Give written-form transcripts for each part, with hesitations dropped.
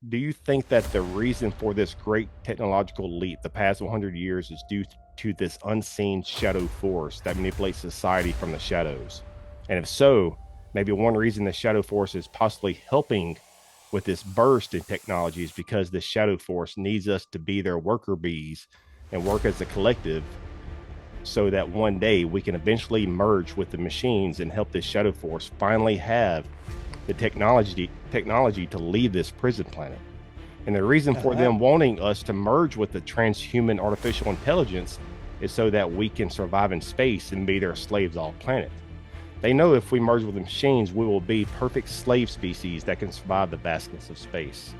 do you think that the reason for this great technological leap the past 100 years is due to this unseen shadow force that manipulates society from the shadows? And if so, maybe one reason the shadow force is possibly helping with this burst in technology is because the shadow force needs us to be their worker bees and work as a collective so that one day we can eventually merge with the machines and help this shadow force finally have the technology to leave this prison planet. And the reason for them wanting us to merge with the transhuman artificial intelligence is so that we can survive in space and be their slaves off planet. They know if we merge with the machines, we will be perfect slave species that can survive the vastness of space.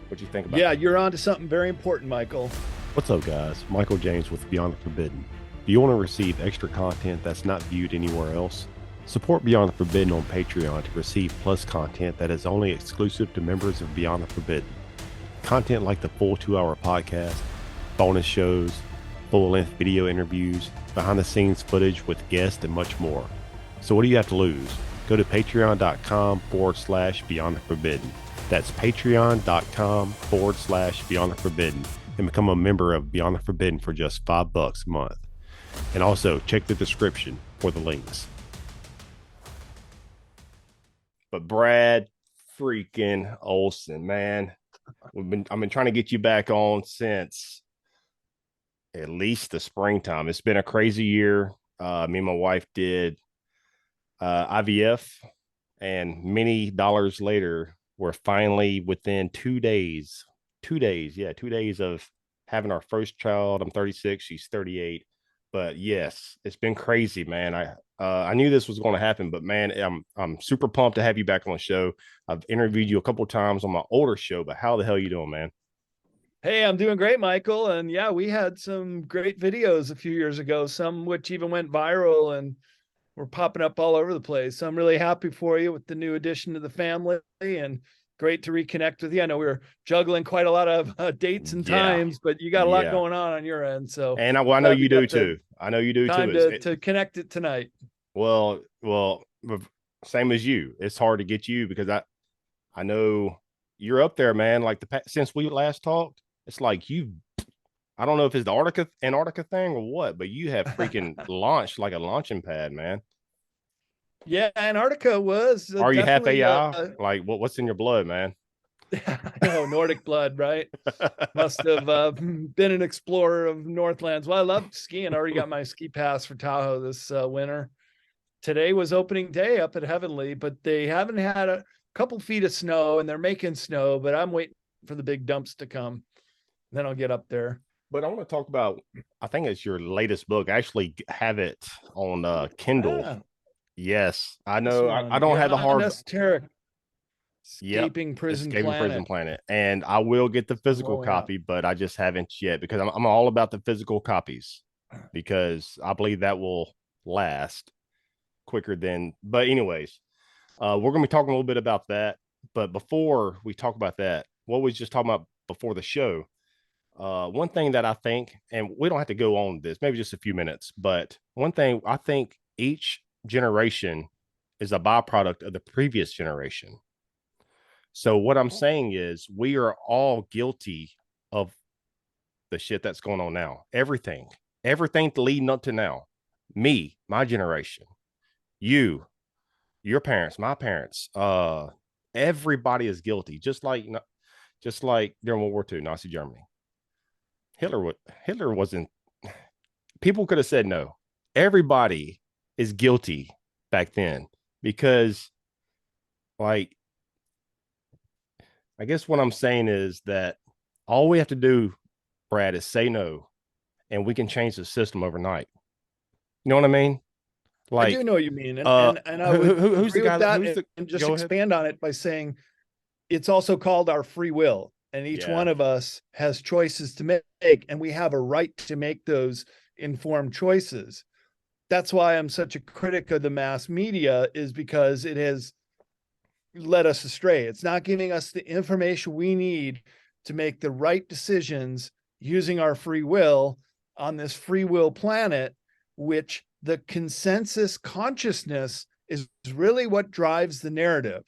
What do you think about Yeah, that? you're on to something very important, Michael. What's up, guys? Michael James with Beyond the Forbidden. Do you want to receive extra content that's not viewed anywhere else? Support Beyond the Forbidden on Patreon to receive plus content that is only exclusive to members of Beyond the Forbidden. Content like the full 2-hour podcast, bonus shows, full-length video interviews, behind-the-scenes footage with guests, and much more. So what do you have to lose? Go to patreon.com/Beyond the Forbidden. That's patreon.com/Beyond the Forbidden and become a member of Beyond the Forbidden for just $5 a month. And also check the description for the links. But Brad freaking Olson, man, I've been trying to get you back on since at least the springtime. It's been a crazy year. Me and my wife did IVF, and many dollars later, we're finally within 2 days. 2 days, yeah, 2 days of having our first child. I'm 36, she's 38. But yes, it's been crazy, man. I knew this was going to happen, but man, I'm super pumped to have you back on the show. I've interviewed you a couple times on my older show, but how the hell you doing, man? Hey, I'm doing great, Michael. And yeah, we had some great videos a few years ago, some which even went viral and were popping up all over the place. So I'm really happy for you with the new addition to the family and great to reconnect with you. I know we were juggling quite a lot of dates and Yeah, times, but you got a lot yeah. going on your end. So And I know glad we you do got the too. I know you do too. time to connect it tonight. Well, same as you. It's hard to get you because I know you're up there, man. Like since we last talked, it's like I don't know if it's the Antarctica thing or what, but you have freaking launched like a launching pad, man. Yeah, Antarctica was Are you half definitely AI? Like what's in your blood, man? I know, Nordic blood, right? Must have been an explorer of Northlands. Well, I love skiing. I already got my ski pass for Tahoe this winter. Today was opening day up at Heavenly, but they haven't had a couple feet of snow and they're making snow, but I'm waiting for the big dumps to come. Then I'll get up there. But I want to talk about, I think it's your latest book. I actually have it on Kindle. Ah, Yes, I this know. I one, don't have the Beyond hard. Esoteric, Yep. Escaping Prison Escaping Prison Planet. Planet. And I will get the I'm physical rolling up. copy, but I just haven't yet because I'm all about the physical copies because I believe that will last quicker than. But, anyways, we're going to be talking a little bit about that. But before we talk about that, what we just talking about before the show, one thing that I think, and we don't have to go on this, maybe just a few minutes, but one thing I think each generation is a byproduct of the previous generation. So what I'm saying is we are all guilty of the shit that's going on now. Everything leading up to now. Me, my generation, you, your parents, my parents, everybody is guilty. Just like during World War II, Nazi Germany. Hitler wasn't. People could have said no. Everybody is guilty back then because, like, I guess what I'm saying is that all we have to do, Brad, is say no, and we can change the system overnight. You know what I mean? I do Like, know what you mean, and I would who's the agree with guy? that, Who's the? and just Go ahead. expand on it by saying it's also called our free will, and each Yeah, one of us has choices to make, and we have a right to make those informed choices. That's why I'm such a critic of the mass media, is because it has led us astray. It's not giving us the information we need to make the right decisions using our free will on this free will planet, which the consensus consciousness is really what drives the narrative.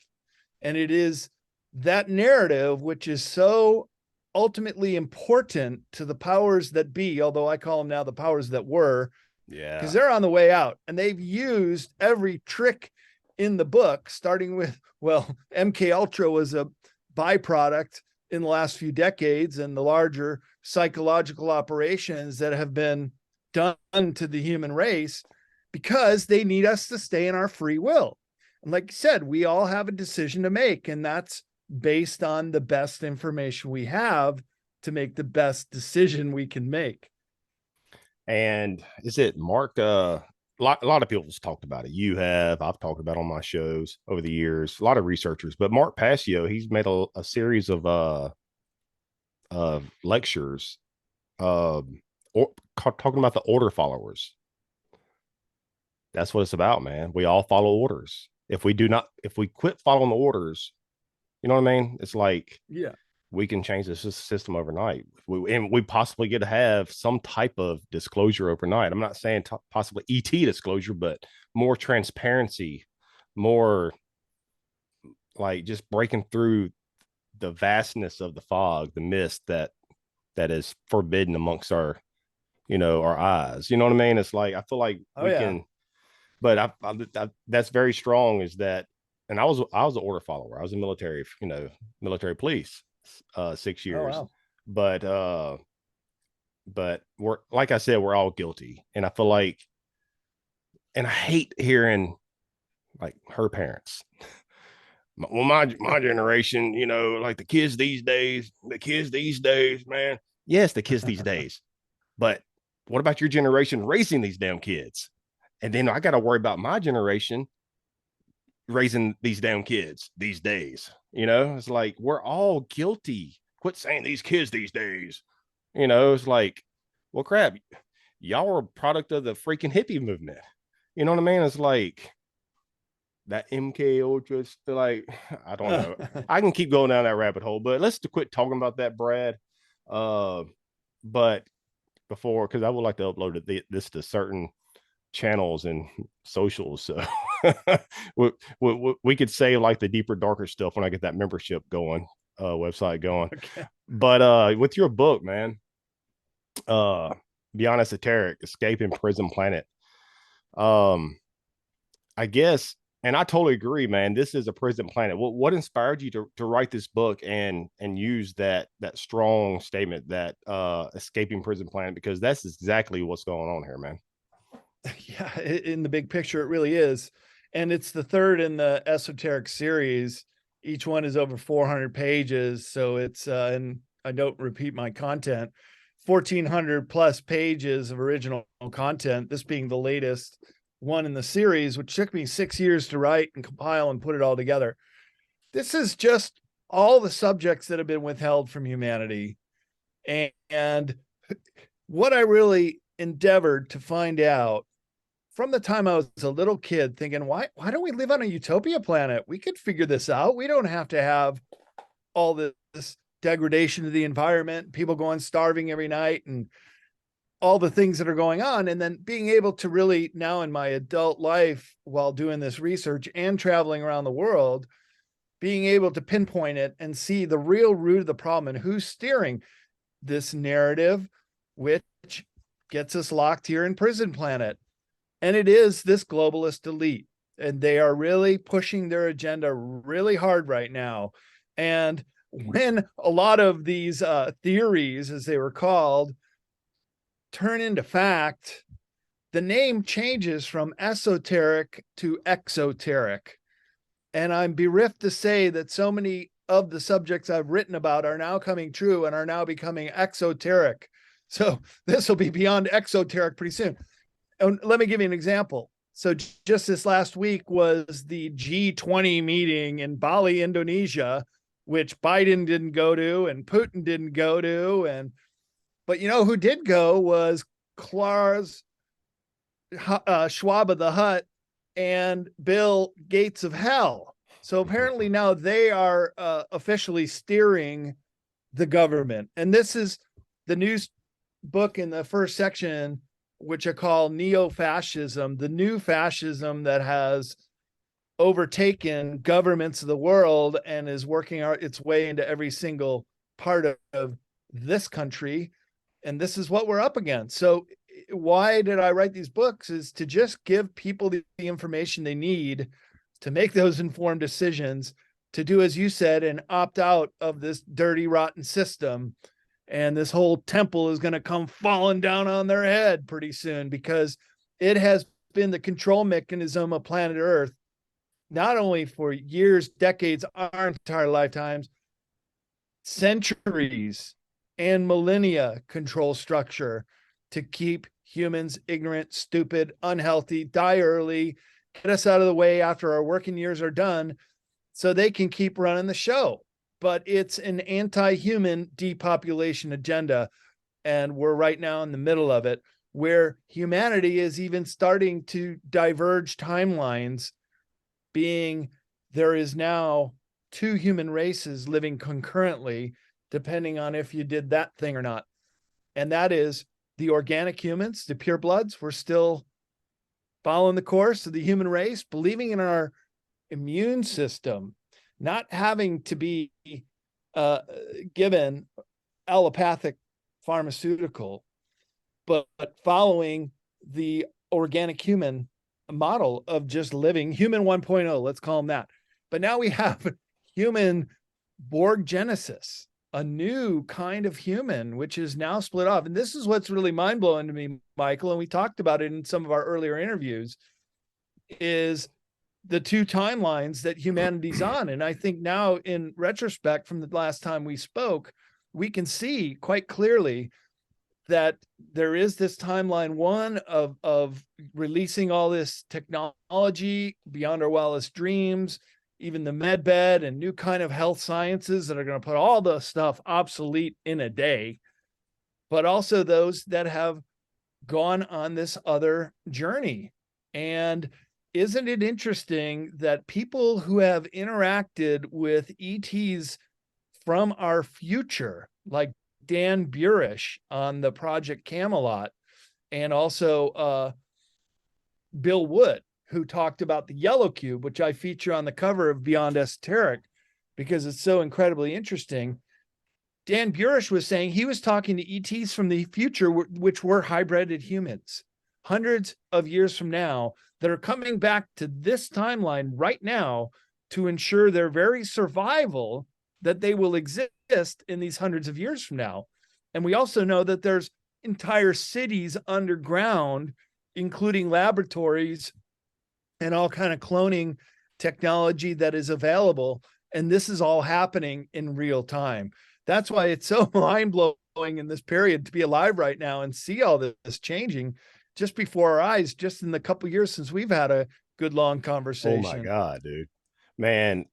And it is that narrative, which is so ultimately important to the powers that be, although I call them now the powers that were, because they're on the way out, and they've used every trick in the book, starting with, well, MK Ultra was a byproduct in the last few decades, and the larger psychological operations that have been done to the human race, because they need us to stay in our free will. And like you said, we all have a decision to make, and that's based on the best information we have to make the best decision we can make. And is it Mark? A lot of people's talked about it. You have, I've talked about it on my shows over the years. A lot of researchers, but Mark Passio, he's made a series of lectures, talking about the order followers. That's what it's about, man. We all follow orders. If we quit following the orders, you know what I mean? It's like, yeah, we can change the system overnight. We possibly get to have some type of disclosure overnight. I'm not saying possibly ET disclosure, but more transparency, more like just breaking through the vastness of the fog, the mist that is forbidden amongst our, our eyes. You know what I mean? It's like, I feel like we can, but that's very strong, is that, and I was an order follower. I was a military, military police, 6 years. wow. But we're, like I said, we're all guilty. And I feel like, and I hate hearing like her parents. Well, my generation, like the kids these days, man. Yes, the kids these days. But what about your generation raising these damn kids? And then I got to worry about my generation raising these damn kids these days. It's like, we're all guilty. Quit saying these kids these days. It's like, well, crap, y'all were a product of the freaking hippie movement. You know what I mean? It's like that MK Ultra, like, I don't know. I can keep going down that rabbit hole, but let's quit talking about that, Brad. But before, because I would like to upload this to certain channels and socials, so we could say like the deeper, darker stuff when I get that membership going, website going. Okay. But with your book, man, Beyond Esoteric, Escaping Prison Planet, I guess, and I totally agree, man, this is a prison planet. What inspired you to write this book and use that strong statement, that escaping prison planet, because that's exactly what's going on here, man. Yeah, in the big picture, it really is. And it's the third in the esoteric series. Each one is over 400 pages. So it's, and I don't repeat my content, 1,400 plus pages of original content, this being the latest one in the series, which took me 6 years to write and compile and put it all together. This is just all the subjects that have been withheld from humanity. And what I really endeavored to find out from the time I was a little kid, thinking, why don't we live on a utopia planet? We could figure this out. We don't have to have all this degradation of the environment, people going starving every night, and all the things that are going on. And then being able to really, now in my adult life, while doing this research and traveling around the world, being able to pinpoint it and see the real root of the problem and who's steering this narrative, which gets us locked here in prison planet. And it is this globalist elite, and they are really pushing their agenda really hard right now. And when a lot of these theories, as they were called, turn into fact, the name changes from esoteric to exoteric. And I'm bereft to say that so many of the subjects I've written about are now coming true and are now becoming exoteric. So this will be beyond exoteric pretty soon. And let me give you an example. So just this last week was the G20 meeting in Bali, Indonesia, which Biden didn't go to and Putin didn't go to. But you know who did go was Klaus Schwab of the Hut and Bill Gates of Hell. So apparently now they are officially steering the government. And this is the news book in the first section, which I call neo-fascism, the new fascism that has overtaken governments of the world and is working its way into every single part of this country. And this is what we're up against. So why did I write these books? Is to just give people the information they need to make those informed decisions, to do as you said, and opt out of this dirty, rotten system. And this whole temple is going to come falling down on their head pretty soon, because it has been the control mechanism of planet Earth, not only for years, decades, our entire lifetimes, centuries and millennia control structure to keep humans ignorant, stupid, unhealthy, die early, get us out of the way after our working years are done, so they can keep running the show. But it's an anti-human depopulation agenda. And we're right now in the middle of it, where humanity is even starting to diverge timelines, being there is now 2 human races living concurrently, depending on if you did that thing or not. And that is the organic humans, the purebloods. We're still following the course of the human race, believing in our immune system, not having to be given allopathic pharmaceutical, but following the organic human model of just living human 1.0, let's call them that. But now we have human Borg Genesis, a new kind of human, which is now split off. And this is what's really mind blowing to me, Michael. And we talked about it in some of our earlier interviews, is the 2 timelines that humanity's on. And I think now, in retrospect, from the last time we spoke, we can see quite clearly that there is this timeline one of releasing all this technology beyond our wildest dreams, even the med bed and new kind of health sciences that are going to put all the stuff obsolete in a day, but also those that have gone on this other journey. And isn't it interesting that people who have interacted with ETs from our future, like Dan Burish on the Project Camelot, and also Bill Wood, who talked about the yellow cube, which I feature on the cover of Beyond Esoteric because it's so incredibly interesting. Dan Burish was saying he was talking to ETs from the future, which were hybrided humans, hundreds of years from now, that are coming back to this timeline right now to ensure their very survival, that they will exist in these hundreds of years from now. And we also know that there's entire cities underground, including laboratories and all kind of cloning technology that is available. And this is all happening in real time. That's why it's so mind-blowing in this period to be alive right now and see all this changing just before our eyes, just in the couple of years since we've had a good long conversation. Oh my God, dude, man.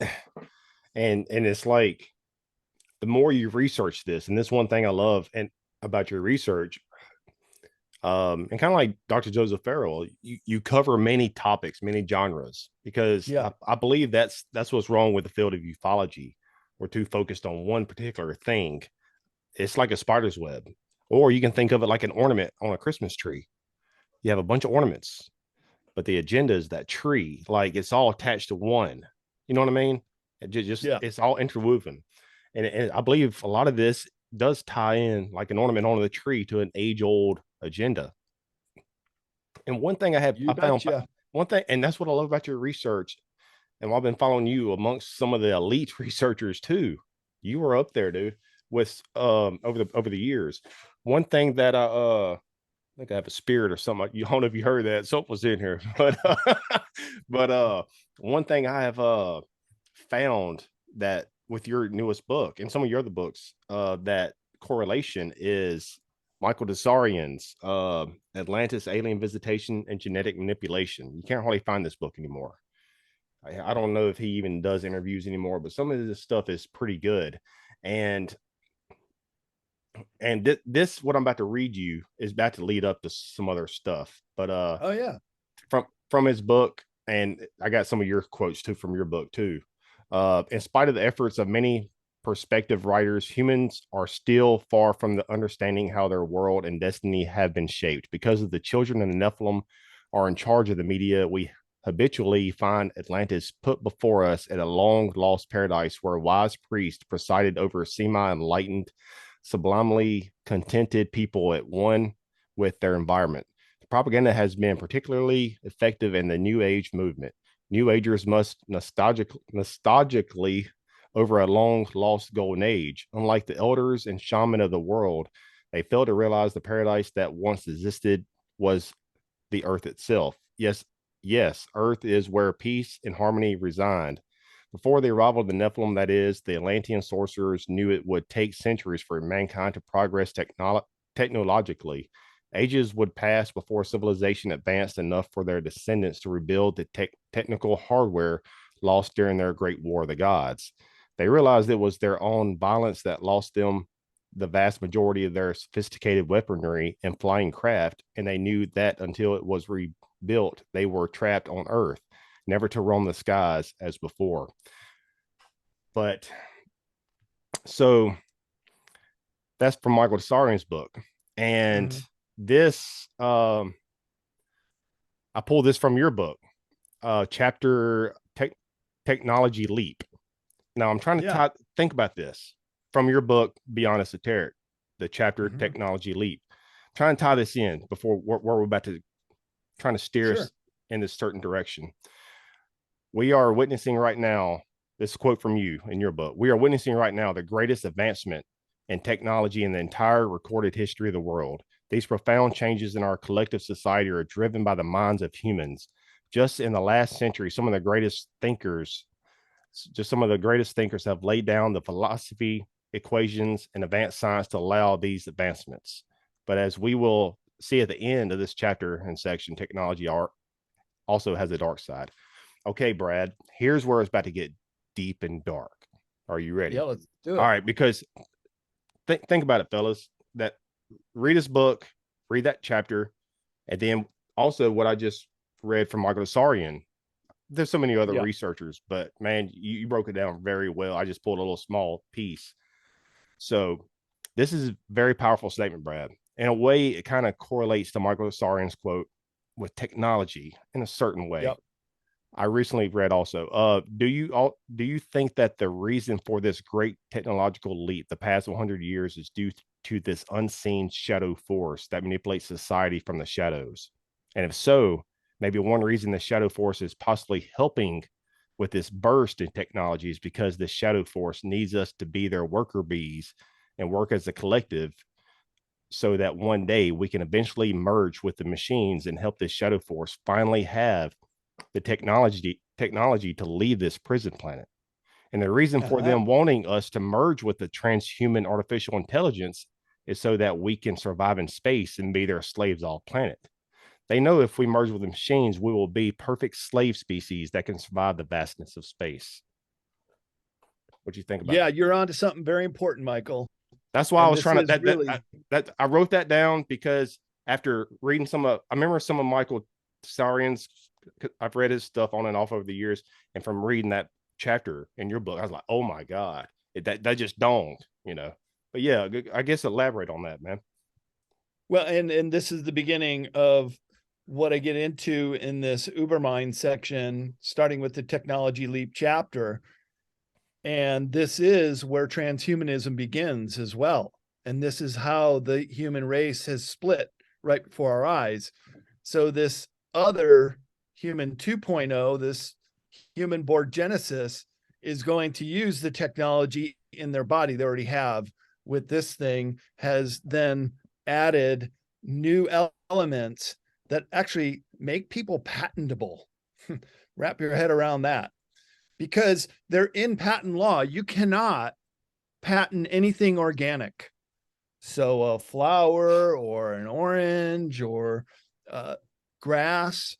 And it's like, the more you research this, and this one thing I love and about your research, and kind of like Dr. Joseph Farrell, you cover many topics, many genres, because I believe that's what's wrong with the field of ufology. We're too focused on one particular thing. It's like a spider's web, or you can think of it like an ornament on a Christmas tree. You have a bunch of ornaments, but the agenda is that tree. Like, it's all attached to one. You know what I mean? It's all interwoven. And I believe a lot of this does tie in like an ornament on the tree to an age-old agenda. And one thing I found one thing, and that's what I love about your research. And I've been following you amongst some of the elite researchers too. You were up there, dude, with over the years. One thing that I think I have a spirit or something. You don't know if you heard that. Soap was in here, but one thing I have found that with your newest book and some of your other books, that correlation is Michael Desarian's Atlantis, Alien Visitation, and Genetic Manipulation. You can't hardly find this book anymore. I don't know if he even does interviews anymore, but some of this stuff is pretty good. And this what I'm about to read you is about to lead up to some other stuff. But from his book, and I got some of your quotes too from your book too. In spite of the efforts of many perspective writers, humans are still far from the understanding how their world and destiny have been shaped. Because of the children and the Nephilim are in charge of the media, we habitually find Atlantis put before us at a long lost paradise where a wise priest presided over semi-enlightened, sublimely contented people at one with their environment. The propaganda has been particularly effective in the New Age movement. New Agers must nostalgically over a long lost golden age. Unlike the elders and shaman of the world, they fail to realize the paradise that once existed was the earth itself. Yes, earth is where peace and harmony reside. Before the arrival of the Nephilim, that is, the Atlantean sorcerers knew it would take centuries for mankind to progress technologically. Ages would pass before civilization advanced enough for their descendants to rebuild the technical hardware lost during their great war of the gods. They realized it was their own violence that lost them the vast majority of their sophisticated weaponry and flying craft, and they knew that until it was rebuilt, they were trapped on Earth, never to roam the skies as before. But so that's from Michael Tsarian's book. And this, I pulled this from your book, chapter Technology Leap. Now I'm trying to think about this from your book, Beyond Esoteric, the chapter Technology Leap. I'm trying to tie this in before where we're about to trying to steer us in this certain direction. We are witnessing right now, this quote from you in your book, we are witnessing right now the greatest advancement in technology in the entire recorded history of the world. These profound changes in our collective society are driven by the minds of humans. Just in the last century, some of the greatest thinkers have laid down the philosophy, equations, and advanced science to allow these advancements. But as we will see at the end of this chapter and section, technology art also has a dark side. Okay, Brad, here's where it's about to get deep and dark. Are you ready? Yeah, let's do it. All right, because think about it, fellas. That read this book, read that chapter, and then also what I just read from Michael Tsarian. There's so many other researchers, but man, you broke it down very well. I just pulled a little small piece. So this is a very powerful statement, Brad. In a way, it kind of correlates to Michael Tsarian's quote with technology in a certain way. Yep. I recently read also, do you think that the reason for this great technological leap the past 100 years is due to this unseen shadow force that manipulates society from the shadows? And if so, maybe one reason the shadow force is possibly helping with this burst in technology is because the shadow force needs us to be their worker bees and work as a collective so that one day we can eventually merge with the machines and help this shadow force finally have the technology to leave this prison planet. And the reason for them wanting us to merge with the transhuman artificial intelligence is so that we can survive in space and be their slaves off planet. They know if we merge with the machines, we will be perfect slave species that can survive the vastness of space. What do you think about that? You're on to something very important, Michael. That's why I was trying to I wrote that down because after reading I remember some of Michael Tsarian's, I've read his stuff on and off over the years, and from reading that chapter in your book, I was like, oh my God, that just dawned, But yeah, I guess elaborate on that, man. Well, and this is the beginning of what I get into in this Ubermind section, starting with the Technology Leap chapter. And this is where transhumanism begins as well. And this is how the human race has split right before our eyes. So this other human 2.0, this human born Genesis, is going to use the technology in their body they already have with this thing, has then added new elements that actually make people patentable. Wrap your head around that. Because they're in patent law. You cannot patent anything organic. So a flower or an orange or grass,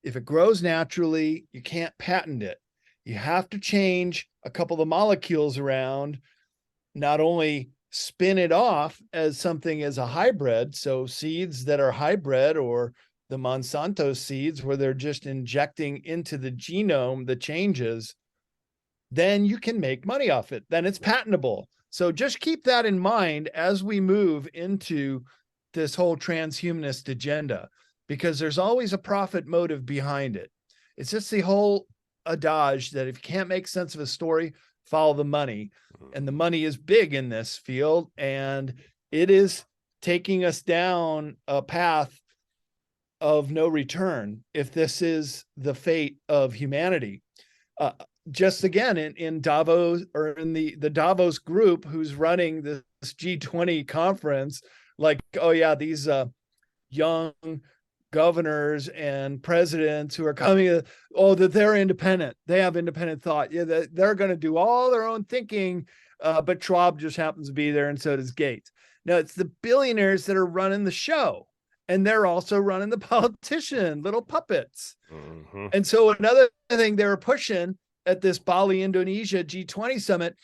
if it grows naturally, you can't patent it. You have to change a couple of the molecules around, not only spin it off as something as a hybrid. So seeds that are hybrid, or the Monsanto seeds where they're just injecting into the genome the changes, then you can make money off it. Then it's patentable. So just keep that in mind as we move into this whole transhumanist agenda, because there's always a profit motive behind it. It's just the whole adage that if you can't make sense of a story, follow the money. And the money is big in this field, and it is taking us down a path of no return if this is the fate of humanity. Just again, in Davos, or in the Davos group who's running this G20 conference, like, oh yeah, these young governors and presidents who are coming, oh, that they're independent, they have independent thought, yeah, they're going to do all their own thinking, but Schwab just happens to be there, and so does Gates. Now it's the billionaires that are running the show, and they're also running the politician, little puppets. Mm-hmm. And so another thing they were pushing at this Bali, Indonesia G20 summit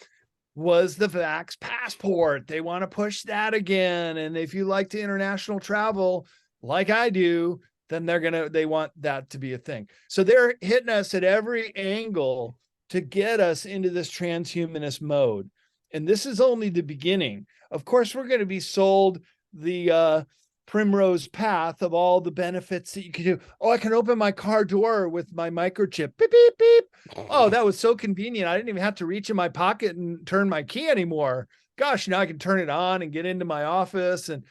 was the Vax passport. They want to push that again. And if you like to international travel, like I do, then they want that to be a thing. So they're hitting us at every angle to get us into this transhumanist mode. And this is only the beginning. Of course, we're going to be sold the primrose path of all the benefits that you can do. Oh, I can open my car door with my microchip. Beep, beep, beep. Oh, that was so convenient. I didn't even have to reach in my pocket and turn my key anymore. Gosh, now I can turn it on and get into my office. And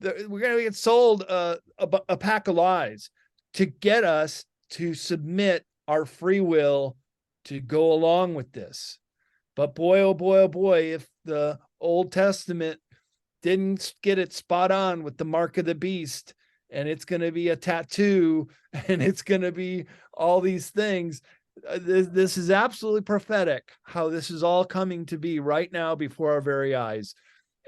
we're going to get sold a pack of lies to get us to submit our free will to go along with this. But boy, oh boy, oh boy, if the Old Testament didn't get it spot on with the mark of the beast, and it's going to be a tattoo, and it's going to be all these things. This is absolutely prophetic how this is all coming to be right now before our very eyes.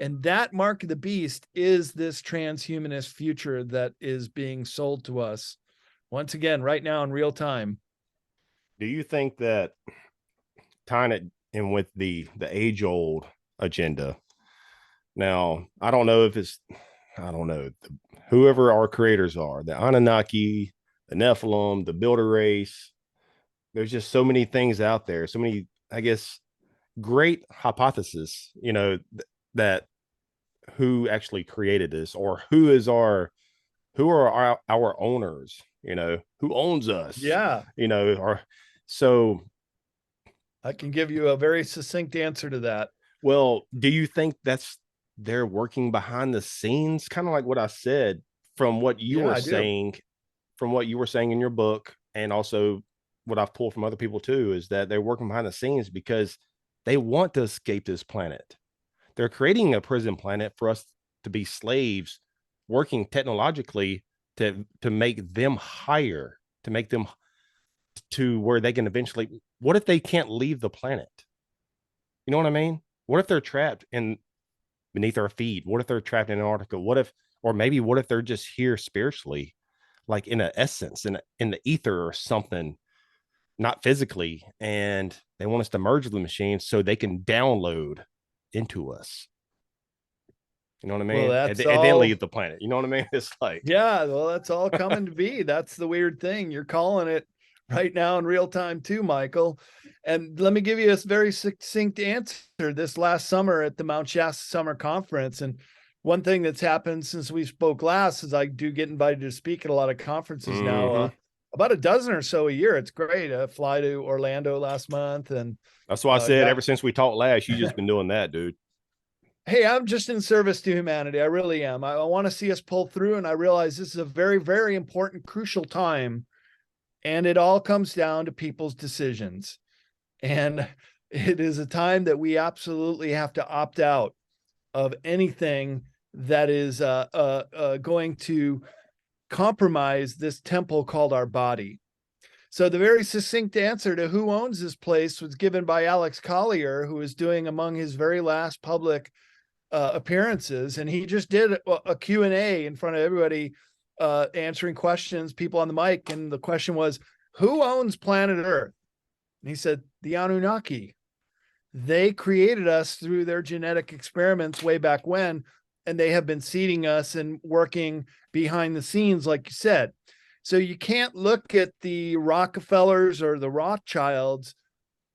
And that mark of the beast is this transhumanist future that is being sold to us once again, right now in real time. Do you think that, tying it in with the age old agenda? Now, I don't know, whoever our creators are, the Anunnaki, the Nephilim, the Builder race. There's just so many things out there, so many, I guess, great hypotheses, that who actually created this, or who are our owners, who owns us. Yeah. So I can give you a very succinct answer to that. Well, do you think they're working behind the scenes, kind of like what I said, from what you were saying in your book, and also what I've pulled from other people too, is that they're working behind the scenes because they want to escape this planet. They're creating a prison planet for us to be slaves, working technologically to make them higher, to make them to where they can eventually. What if they can't leave the planet? You know what I mean? What if they're trapped beneath our feet? What if they're trapped in Antarctica? What if they're just here spiritually, like in an essence, in the ether or something, not physically, and they want us to merge with the machine so they can download into us. You know what I mean? Well, and then leave the planet. You know what I mean? It's like, yeah, well, that's all coming to be. That's the weird thing. You're calling it right now in real time too, Michael. And let me give you a very succinct answer. This last summer at the Mount Shasta Summer Conference, and one thing that's happened since we spoke last is I do get invited to speak at a lot of conferences now, about a dozen or so a year. It's great. I fly to Orlando last month, and that's why I said ever since we talked last, you just been doing that, dude. Hey, I'm just in service to humanity. I really am. I want to see us pull through, and I realize this is a very, very important, crucial time, and it all comes down to people's decisions. And it is a time that we absolutely have to opt out of anything that is going to compromise this temple called our body. So the very succinct answer to who owns this place was given by Alex Collier, who is doing among his very last public appearances. And he just did a Q&A in front of everybody, answering questions, people on the mic. And the question was, who owns planet Earth? And he said, the Anunnaki. They created us through their genetic experiments way back when, and they have been seeding us and working behind the scenes, like you said. So you can't look at the Rockefellers or the Rothschilds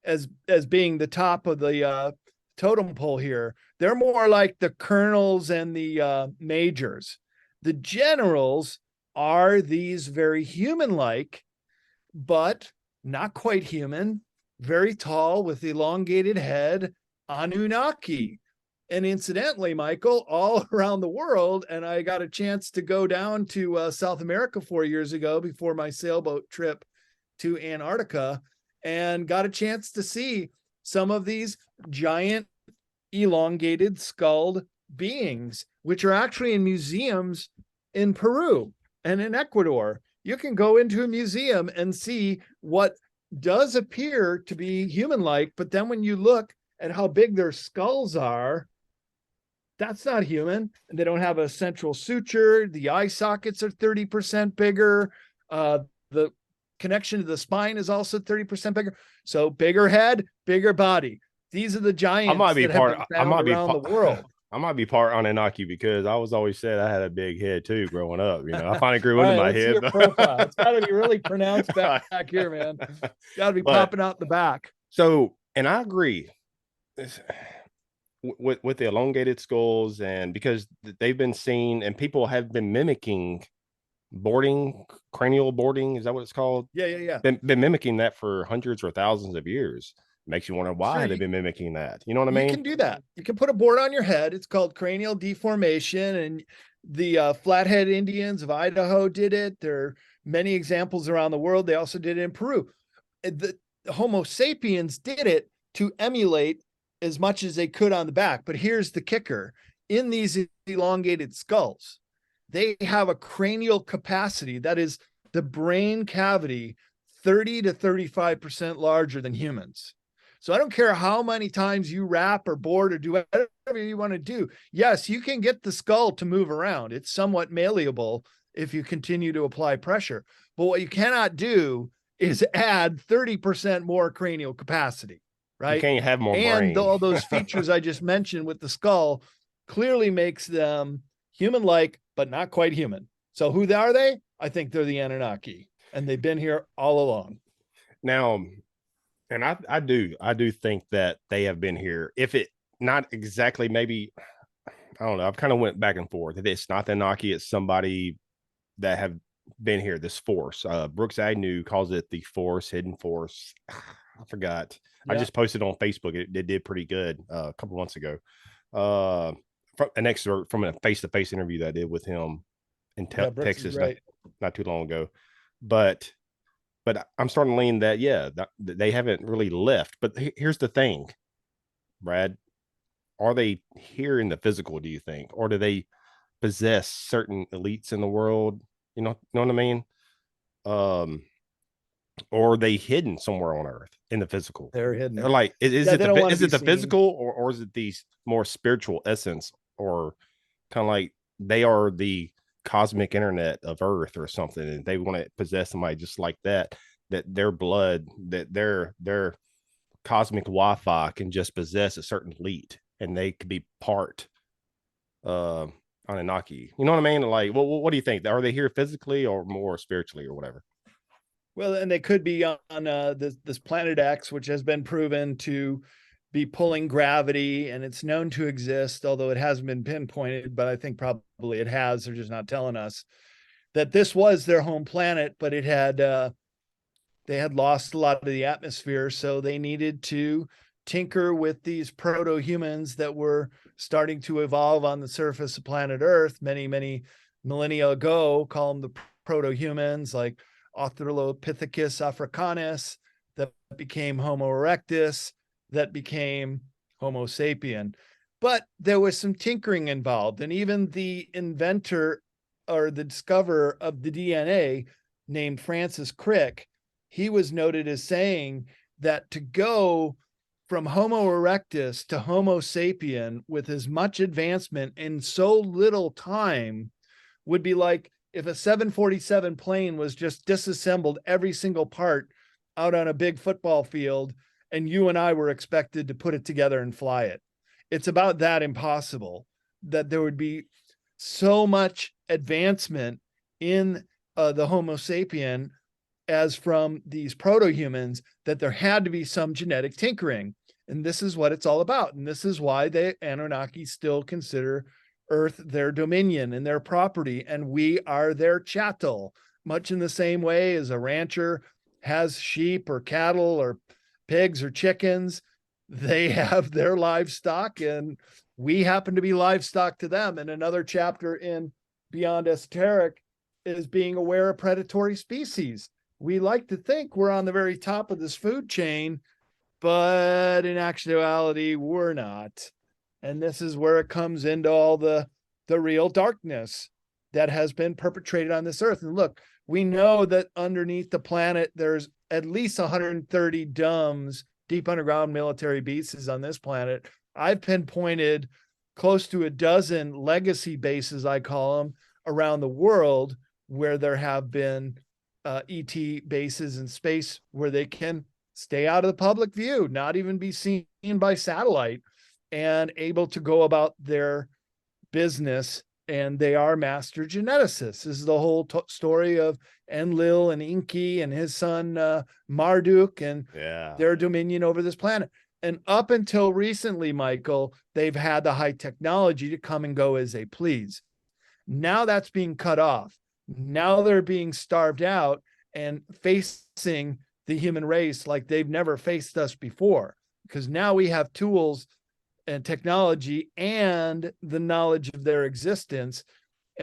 as being the top of the totem pole here. They're more like the colonels and the majors. The generals are these very human-like, but not quite human, very tall with elongated head, Anunnaki. And incidentally, Michael, all around the world, and I got a chance to go down to South America 4 years ago before my sailboat trip to Antarctica, and got a chance to see some of these giant elongated skulled beings, which are actually in museums in Peru and in Ecuador. You can go into a museum and see what does appear to be human-like, but then when you look at how big their skulls are, that's not human. And they don't have a central suture. The eye sockets are 30% bigger. The connection to the spine is also 30% bigger. So bigger head, bigger body. These are the giants that have been found around the world. I might be part Anunnaki because I was always said I had a big head too growing up. You know, I finally grew into my head. Your profile. It's got to be really pronounced back here, man. Got to be popping out the back. So, and I agree with the elongated skulls, and because they've been seen and people have been mimicking boarding, cranial boarding. Is that what it's called? Yeah. Been mimicking that for hundreds or thousands of years. Makes you wonder why they've been mimicking that. You know what I mean? You can do that. You can put a board on your head. It's called cranial deformation. And the Flathead Indians of Idaho did it. There are many examples around the world. They also did it in Peru. The Homo sapiens did it to emulate as much as they could on the back. But here's the kicker. In these elongated skulls, they have a cranial capacity, that is the brain cavity, 30 to 35% larger than humans. So I don't care how many times you wrap or board or do whatever you want to do. Yes, you can get the skull to move around. It's somewhat malleable if you continue to apply pressure. But what you cannot do is add 30% more cranial capacity, right? You can't have more brain. And all those features I just mentioned with the skull clearly makes them human-like, but not quite human. So who are they? I think they're the Anunnaki, and they've been here all along. Now, and I do think that they have been here. If it not exactly, maybe, I don't know. I've kind of went back and forth. If it's not the Anunnaki, it's somebody that have been here, this force. Brooks Agnew calls it the force, hidden force. I forgot. Yeah. I just posted on Facebook. It did pretty good a couple months ago. From an excerpt from a face-to-face interview that I did with him in Texas not too long ago. But I'm starting to lean that, they haven't really left. But here's the thing, Brad. Are they here in the physical, do you think? Or do they possess certain elites in the world? You know what I mean? Or are they hidden somewhere on Earth in the physical? They're hidden. Or like, is it the physical or is it these more spiritual essence, or kind of like they are the cosmic internet of Earth or something, and they want to possess somebody just like that their blood, that their cosmic Wi-Fi can just possess a certain elite, and they could be part Anunnaki. You know what I mean? Like, what do you think? Are they here physically or more spiritually or whatever? Well, and they could be on this planet X, which has been proven to be pulling gravity, and it's known to exist, although it hasn't been pinpointed, but I think probably it has. They're just not telling us that this was their home planet, but it had they had lost a lot of the atmosphere, so they needed to tinker with these proto-humans that were starting to evolve on the surface of planet Earth many millennia ago. Call them the proto-humans, like Australopithecus africanus, that became Homo erectus, that became Homo sapien. But there was some tinkering involved, and even the inventor or the discoverer of the DNA, named Francis Crick, he was noted as saying that to go from Homo erectus to Homo sapien with as much advancement in so little time would be like if a 747 plane was just disassembled every single part out on a big football field, and you and I were expected to put it together and fly it. It's about that impossible, that there would be so much advancement in the Homo sapien as from these proto-humans, that there had to be some genetic tinkering. And this is what it's all about. And this is why the Anunnaki still consider Earth their dominion and their property, and we are their chattel, much in the same way as a rancher has sheep or cattle or pigs or chickens, they have their livestock, and we happen to be livestock to them. And another chapter in Beyond Esoteric is being aware of predatory species. We like to think we're on the very top of this food chain, but in actuality, we're not. And this is where it comes into all the real darkness that has been perpetrated on this earth. And look, we know that underneath the planet, there's at least 130 DUMBs, deep underground military bases on this planet. I've pinpointed close to a dozen legacy bases, I call them, around the world where there have been ET bases in space where they can stay out of the public view, not even be seen by satellite, and able to go about their business. And they are master geneticists. This is the whole story of Enlil and Enki and his son Marduk and their dominion over this planet. And up until recently, Michael, they've had the high technology to come and go as they please. Now that's being cut off. Now they're being starved out and facing the human race like they've never faced us before, because now we have tools and technology and the knowledge of their existence.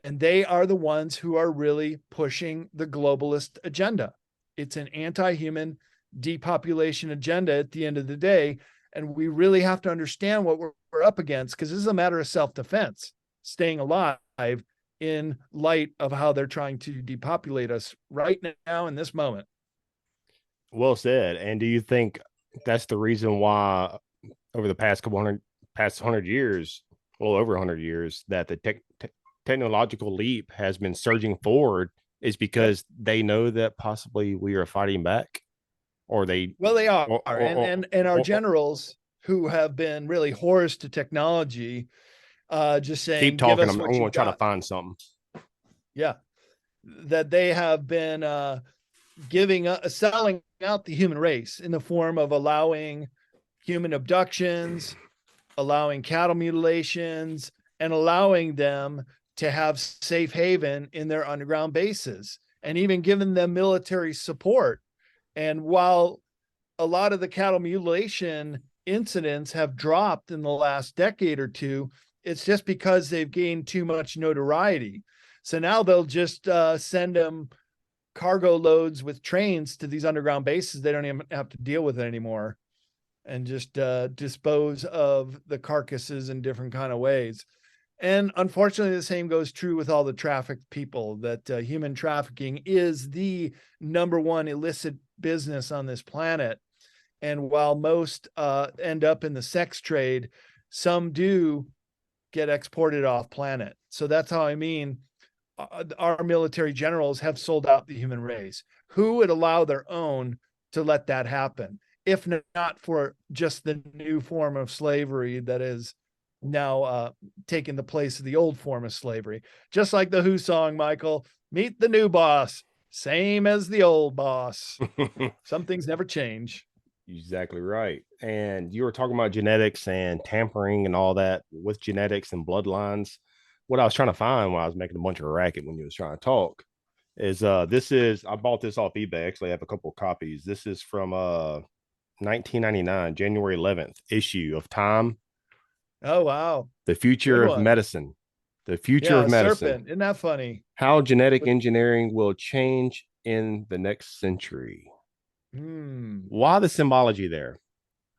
And they are the ones who are really pushing the globalist agenda. It's an anti-human depopulation agenda at the end of the day. And we really have to understand what we're up against, because this is a matter of self-defense, staying alive in light of how they're trying to depopulate us right now in this moment. Well said. And do you think that's the reason why over the past 100 years, well over 100 years, that the technological leap has been surging forward is because they know that possibly we are fighting back? Or they are. And our generals who have been really whores to technology, just saying, keep talking. Give us I'm what going to you try got. to find something. Yeah. That they have been selling out the human race in the form of allowing human abductions, allowing cattle mutilations, and allowing them to have safe haven in their underground bases, and even giving them military support. And while a lot of the cattle mutilation incidents have dropped in the last decade or two, it's just because they've gained too much notoriety. So now they'll just send them cargo loads with trains to these underground bases. They don't even have to deal with it anymore, and just dispose of the carcasses in different kind of ways. And unfortunately, the same goes true with all the trafficked people, that human trafficking is the #1 illicit business on this planet. And while most end up in the sex trade, some do get exported off planet. So that's how I mean our military generals have sold out the human race. Who would allow their own to let that happen, if not for just the new form of slavery that is now taking the place of the old form of slavery? Just like the Who song, Michael, meet the new boss, same as the old boss. Some things never change. Exactly right. And you were talking about genetics and tampering and all that with genetics and bloodlines. What I was trying to find while I was making a bunch of racket when you was trying to talk is I bought this off eBay. Actually, I have a couple of copies. This is from 1999, January 11th issue of Time. Oh, wow. The Future of Medicine. The Future of Medicine. Serpent. Isn't that funny? How genetic engineering will change in the next century. Why the symbology there?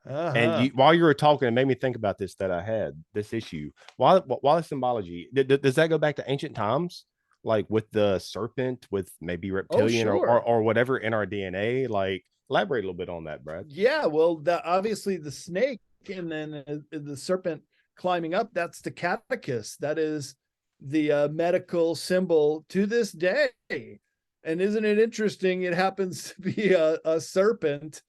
And while you were talking, it made me think about this, that I had this issue. Why the symbology? Does that go back to ancient times, like with the serpent, with maybe reptilian or whatever in our DNA? Like, elaborate a little bit on that, Brad. Yeah, well, obviously the snake and then the serpent climbing up, that's the catechus. That is the medical symbol to this day. And isn't it interesting? It happens to be a serpent,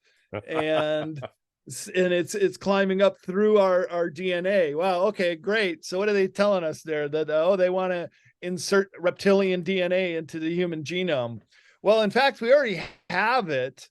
and it's climbing up through our DNA. Wow. Okay, great. So what are they telling us there? That they want to insert reptilian DNA into the human genome. Well, in fact, we already have it.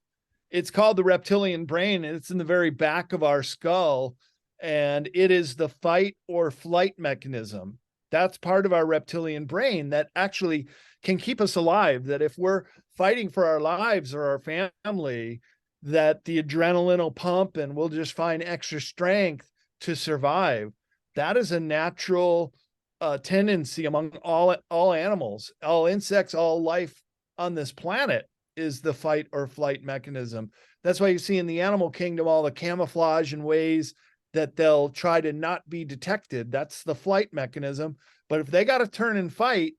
It's called the reptilian brain, and it's in the very back of our skull, and it is the fight or flight mechanism. That's part of our reptilian brain that actually can keep us alive. That if we're fighting for our lives or our family, that the adrenaline will pump and we'll just find extra strength to survive. That is a natural tendency among all animals, all insects, all life on this planet is the fight or flight mechanism. That's why you see in the animal kingdom all the camouflage and ways that they'll try to not be detected. That's the flight mechanism. But if they got to turn and fight,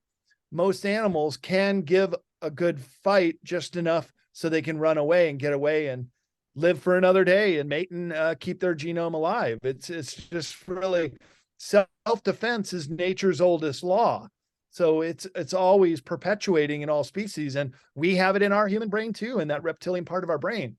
most animals can give a good fight just enough so they can run away and get away and live for another day and mate and keep their genome alive. It's just really self-defense is nature's oldest law. So it's always perpetuating in all species. And we have it in our human brain too, in that reptilian part of our brain.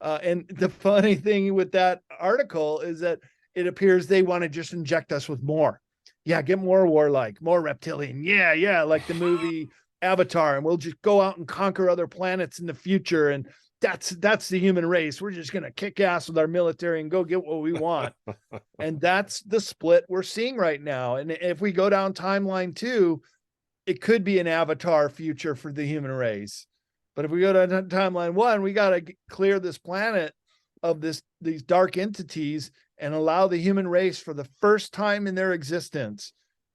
And the funny thing with that article is that it appears they want to just inject us with more. Yeah, get more warlike, more reptilian. Yeah, like the movie Avatar, and we'll just go out and conquer other planets in the future. And that's the human race. We're just gonna kick ass with our military and go get what we want. And that's the split we're seeing right now. And if we go down timeline 2, it could be an Avatar future for the human race. But if we go to timeline 1, we got to clear this planet of these dark entities and allow the human race for the first time in their existence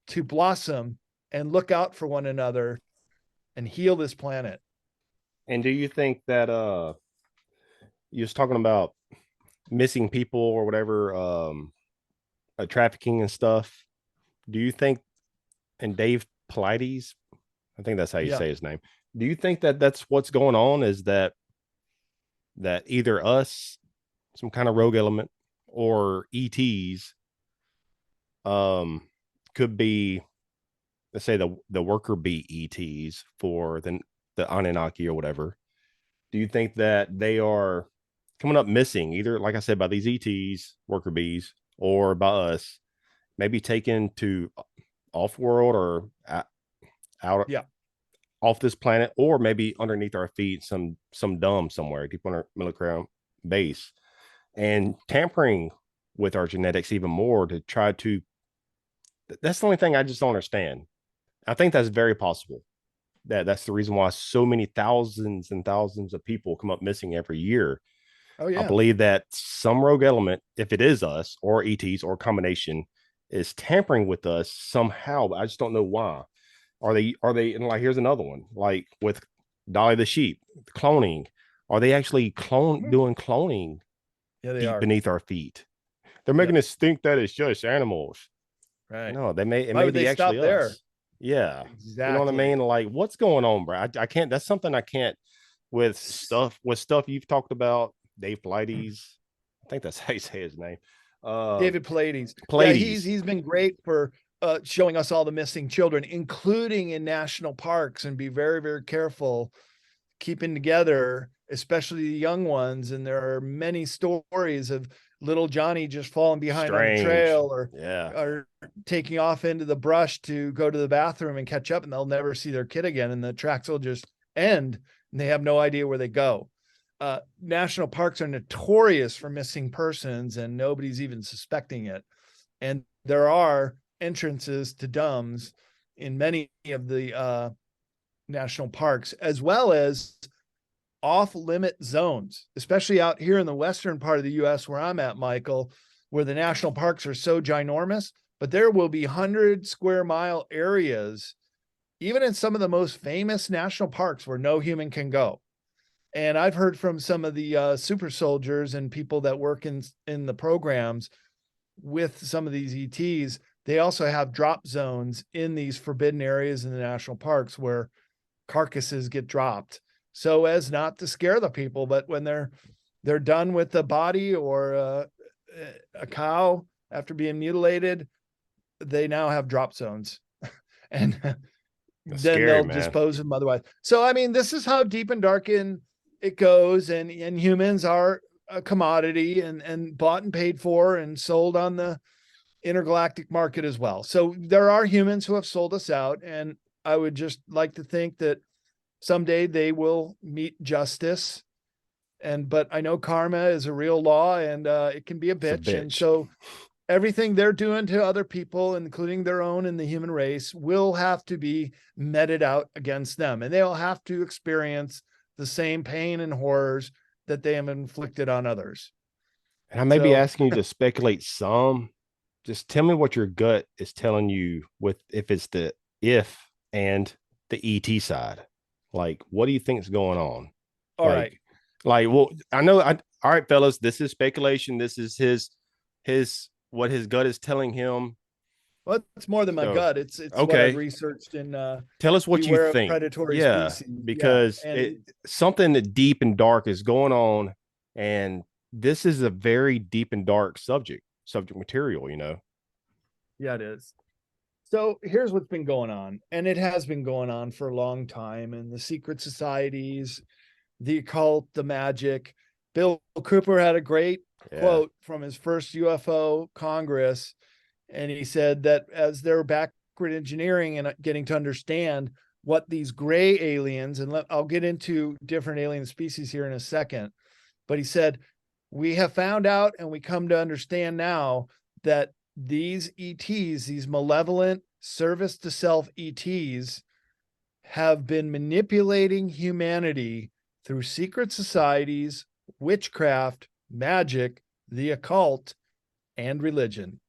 to blossom and look out for one another and heal this planet. And do you think that you was talking about missing people or whatever, trafficking and stuff? Do you think, and Dave Pilates, I think that's how you say his name. Do you think that that's what's going on? Is that either us, some kind of rogue element, or ETs, could be, let's say the worker bee ETs for the Anunnaki or whatever? Do you think that they are coming up missing, either, like I said, by these ETs, worker bees, or by us, maybe taken to off world or out off this planet, or maybe underneath our feet, some dome somewhere deep on our milligram base, and tampering with our genetics even more to try to. That's the only thing I just don't understand. I think that's very possible. That's the reason why so many thousands and thousands of people come up missing every year. Oh yeah, I believe that some rogue element, if it is us or ETs or combination, is tampering with us somehow. But I just don't know why. Are they, and like, here's another one, like with Dolly the sheep, cloning. Are they actually doing cloning deep beneath our feet? They're making us think that it's just animals. Right. No, it may be actually us. There? Yeah. Exactly. You know what I mean? Like, what's going on, bro? I can't, that's something I can't, with stuff you've talked about, Dave Pilates. I think that's how you say his name. David Pilates. Yeah, he's been great for showing us all the missing children, including in national parks, and be very, very careful keeping together, especially the young ones. And there are many stories of little Johnny just falling behind on the trail or taking off into the brush to go to the bathroom and catch up, and they'll never see their kid again. And the tracks will just end and they have no idea where they go. National parks are notorious for missing persons and nobody's even suspecting it. And there are entrances to DUMBs in many of the national parks, as well as off-limit zones, especially out here in the western part of the U.S. where I'm at, Michael, where the national parks are so ginormous, but there will be 100-square-mile areas, even in some of the most famous national parks, where no human can go. And I've heard from some of the super soldiers and people that work in the programs with some of these ETs. They also have drop zones in these forbidden areas in the national parks where carcasses get dropped, so as not to scare the people. But when they're done with the body or a cow after being mutilated, they now have drop zones, and then scary, they'll dispose of them otherwise. So I mean, this is how deep and dark it goes, and humans are a commodity and bought and paid for and sold on the intergalactic market as well. So there are humans who have sold us out, and I would just like to think that someday they will meet justice. But I know karma is a real law, and it can be a bitch. And so everything they're doing to other people, including their own and the human race, will have to be meted out against them. And they'll have to experience the same pain and horrors that they have inflicted on others. And I may be So, asking you to speculate some. Just tell me what your gut is telling you with if it's the if and the ET side. Like, what do you think is going on? all right. Well, I know all right, fellas, this is speculation. This is his what his gut is telling him. Well, it's more than my So, gut. It's what I've okay. researched in Tell us what you Beware of think. Predatory Yeah, Species. because Yeah. And something that deep and dark is going on, and this is a very deep and dark subject material, you know. yeah, it is. So here's what's been going on, and it has been going on for a long time. And the secret societies, the occult, the magic. Bill Cooper had a great quote from his first UFO Congress, and he said that as they're backward engineering and getting to understand what these gray aliens, and I'll get into different alien species here in a second, but he said, we have found out and we come to understand now that these ETs, these malevolent service to self ETs, have been manipulating humanity through secret societies, witchcraft, magic, the occult, and religion.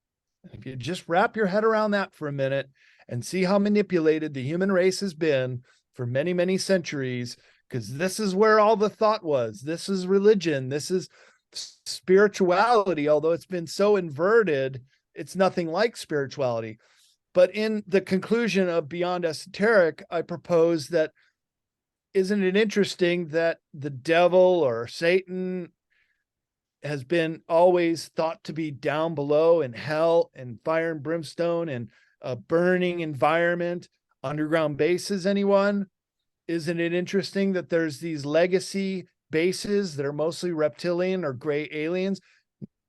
If you just wrap your head around that for a minute and see how manipulated the human race has been for many, many centuries, because this is where all the thought was. This is religion. This is spirituality, although it's been so inverted, it's nothing like spirituality. But in the conclusion of Beyond Esoteric, I propose that isn't it interesting that the devil or Satan has been always thought to be down below in hell and fire and brimstone and a burning environment, underground bases, anyone? Isn't it interesting that there's these legacy bases that are mostly reptilian or gray aliens?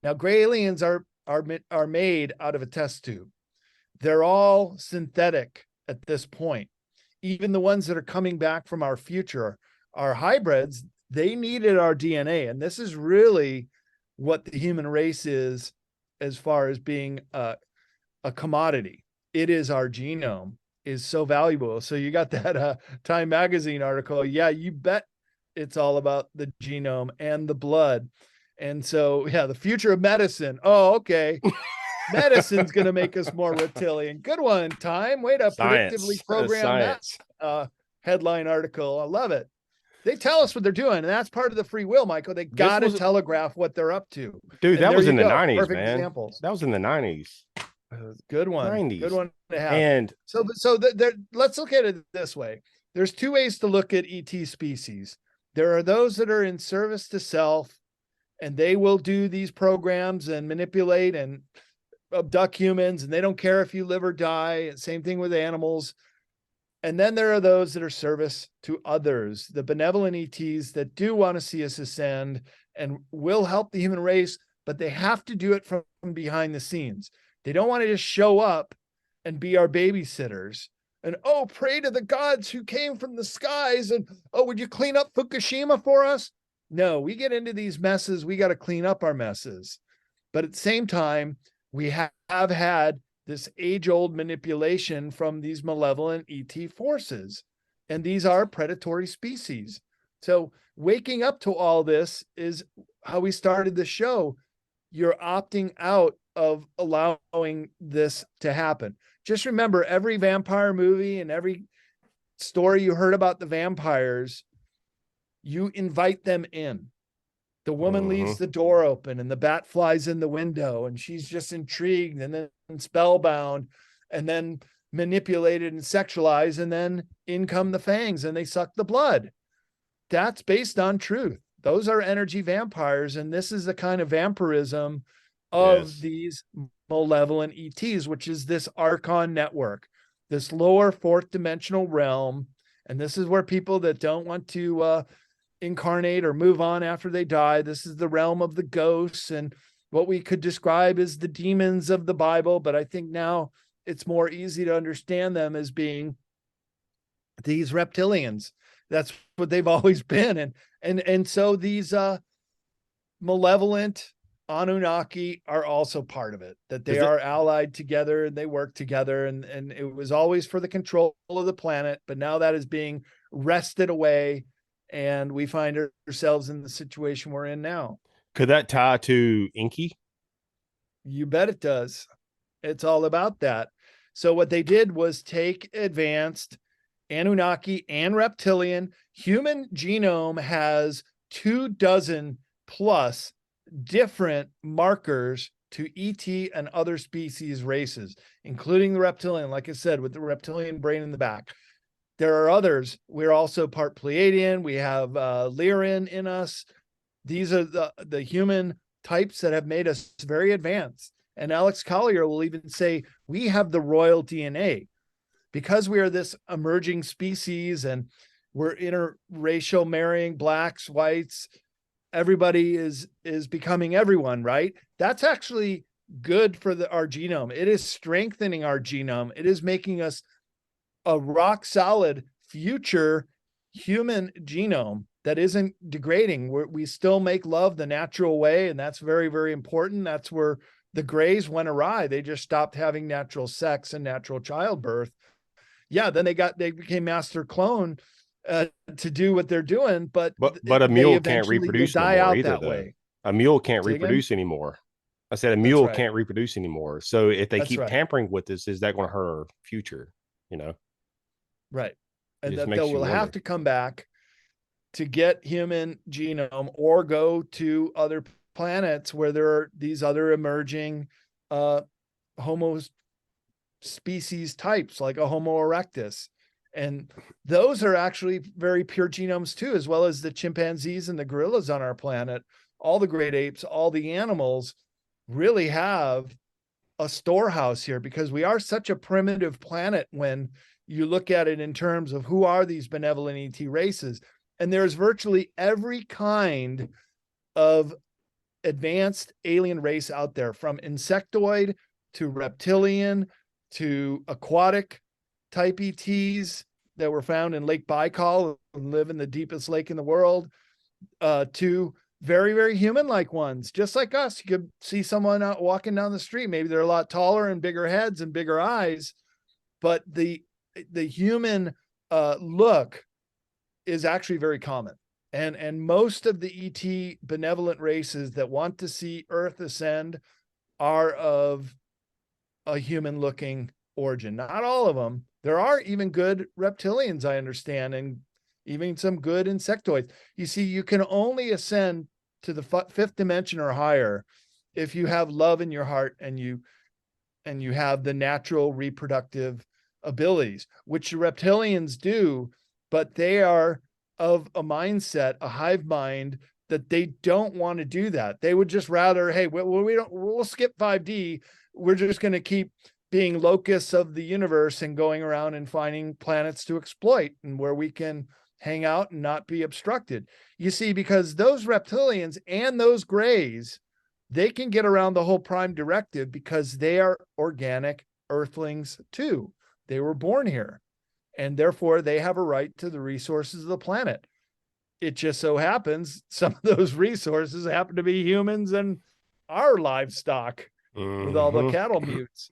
Now, gray aliens are made out of a test tube. They're all synthetic at this point. Even the ones that are coming back from our future, our hybrids, they needed our DNA. And this is really what the human race is as far as being a commodity. It is our genome is so valuable. So you got that Time Magazine article. Yeah, you bet it's all about the genome and the blood. And so, yeah, the future of medicine. Oh, okay. Medicine's going to make us more reptilian. Good one, Time. Way to predictively program that headline article. I love it. They tell us what they're doing, and that's part of the free will, Michael. They got to telegraph what they're up to. Dude, that was in the 90s, perfect man. Examples. That was in the 90s. Good one. 90s. Good one to have. And so let's look at it this way. There's two ways to look at ET species. There are those that are in service to self, and they will do these programs and manipulate and abduct humans, and they don't care if you live or die. Same thing with animals. And then there are those that are service to others, the benevolent ETs that do want to see us ascend and will help the human race, but they have to do it from behind the scenes. They don't want to just show up and be our babysitters and, oh, pray to the gods who came from the skies. And, oh, would you clean up Fukushima for us? No, we get into these messes. We got to clean up our messes. But at the same time, we have had this age-old manipulation from these malevolent ET forces, and these are predatory species. So waking up to all this is how we started the show. You're opting out of allowing this to happen. Just remember, every vampire movie and every story you heard about the vampires, you invite them in. The woman leaves the door open and the bat flies in the window and she's just intrigued and then spellbound and then manipulated and sexualized, and then in come the fangs and they suck the blood. That's based on truth. Those are energy vampires, and this is the kind of vampirism of these malevolent ETs, which is this Archon network, this lower fourth dimensional realm. And this is where people that don't want to incarnate or move on after they die. This is the realm of the ghosts and what we could describe as the demons of the Bible. But I think now it's more easy to understand them as being these reptilians. That's what they've always been. And so these malevolent Anunnaki are also part of it, that they Is it are allied together and they work together. And it was always for the control of the planet, but now that is being wrested away. And we find ourselves in the situation we're in now. could that tie to Inky? You bet it does. It's all about that. So what they did was take advanced Anunnaki and reptilian. Human genome has 24 plus different markers to ET and other species races, including the reptilian, like I said, with the reptilian brain in the back. There are others. We're also part Pleiadian. We have Lyran in us. These are the human types that have made us very advanced. And Alex Collier will even say, we have the royal DNA because we are this emerging species and we're interracial, marrying blacks, whites. Everybody is becoming everyone, right? That's actually good for our genome. It is strengthening our genome. It is making us a rock solid future human genome that isn't degrading. We still make love the natural way, and that's very, very important. That's where the Greys went awry. They just stopped having natural sex and natural childbirth. Yeah, then they became master clone to do what they're doing, but a mule can't eventually reproduce no die more out either, that though. way. A mule can't Say again? reproduce anymore. I said a That's mule right. can't reproduce anymore. So if they That's keep right. tampering with this, is that going to hurt our future? You know, Right. it And just that makes they you will have wonder. to come back to get human genome or go to other planets where there are these other emerging homo species types like a Homo erectus. And those are actually very pure genomes too, as well as the chimpanzees and the gorillas on our planet. All the great apes, all the animals really have a storehouse here because we are such a primitive planet when you look at it in terms of who are these benevolent ET races. And there's virtually every kind of advanced alien race out there, from insectoid to reptilian to aquatic type ETs that were found in Lake Baikal and live in the deepest lake in the world, to very, very human-like ones, just like us. You could see someone out walking down the street. Maybe they're a lot taller and bigger heads and bigger eyes, but the human look is actually very common. And most of the ET benevolent races that want to see Earth ascend are of a human-looking origin. Not all of them. There are even good reptilians, I understand, and even some good insectoids. You see, you can only ascend to the fifth dimension or higher if you have love in your heart and you have the natural reproductive abilities, which the reptilians do, but they are of a mindset, a hive mind, that they don't want to do that. They would just rather, hey, we'll skip 5D. We're just going to keep being locusts of the universe and going around and finding planets to exploit and where we can hang out and not be obstructed. You see, because those reptilians and those grays, they can get around the whole prime directive because they are organic earthlings too. They were born here, and therefore they have a right to the resources of the planet. It just so happens some of those resources happen to be humans and our livestock with all the cattle mutes.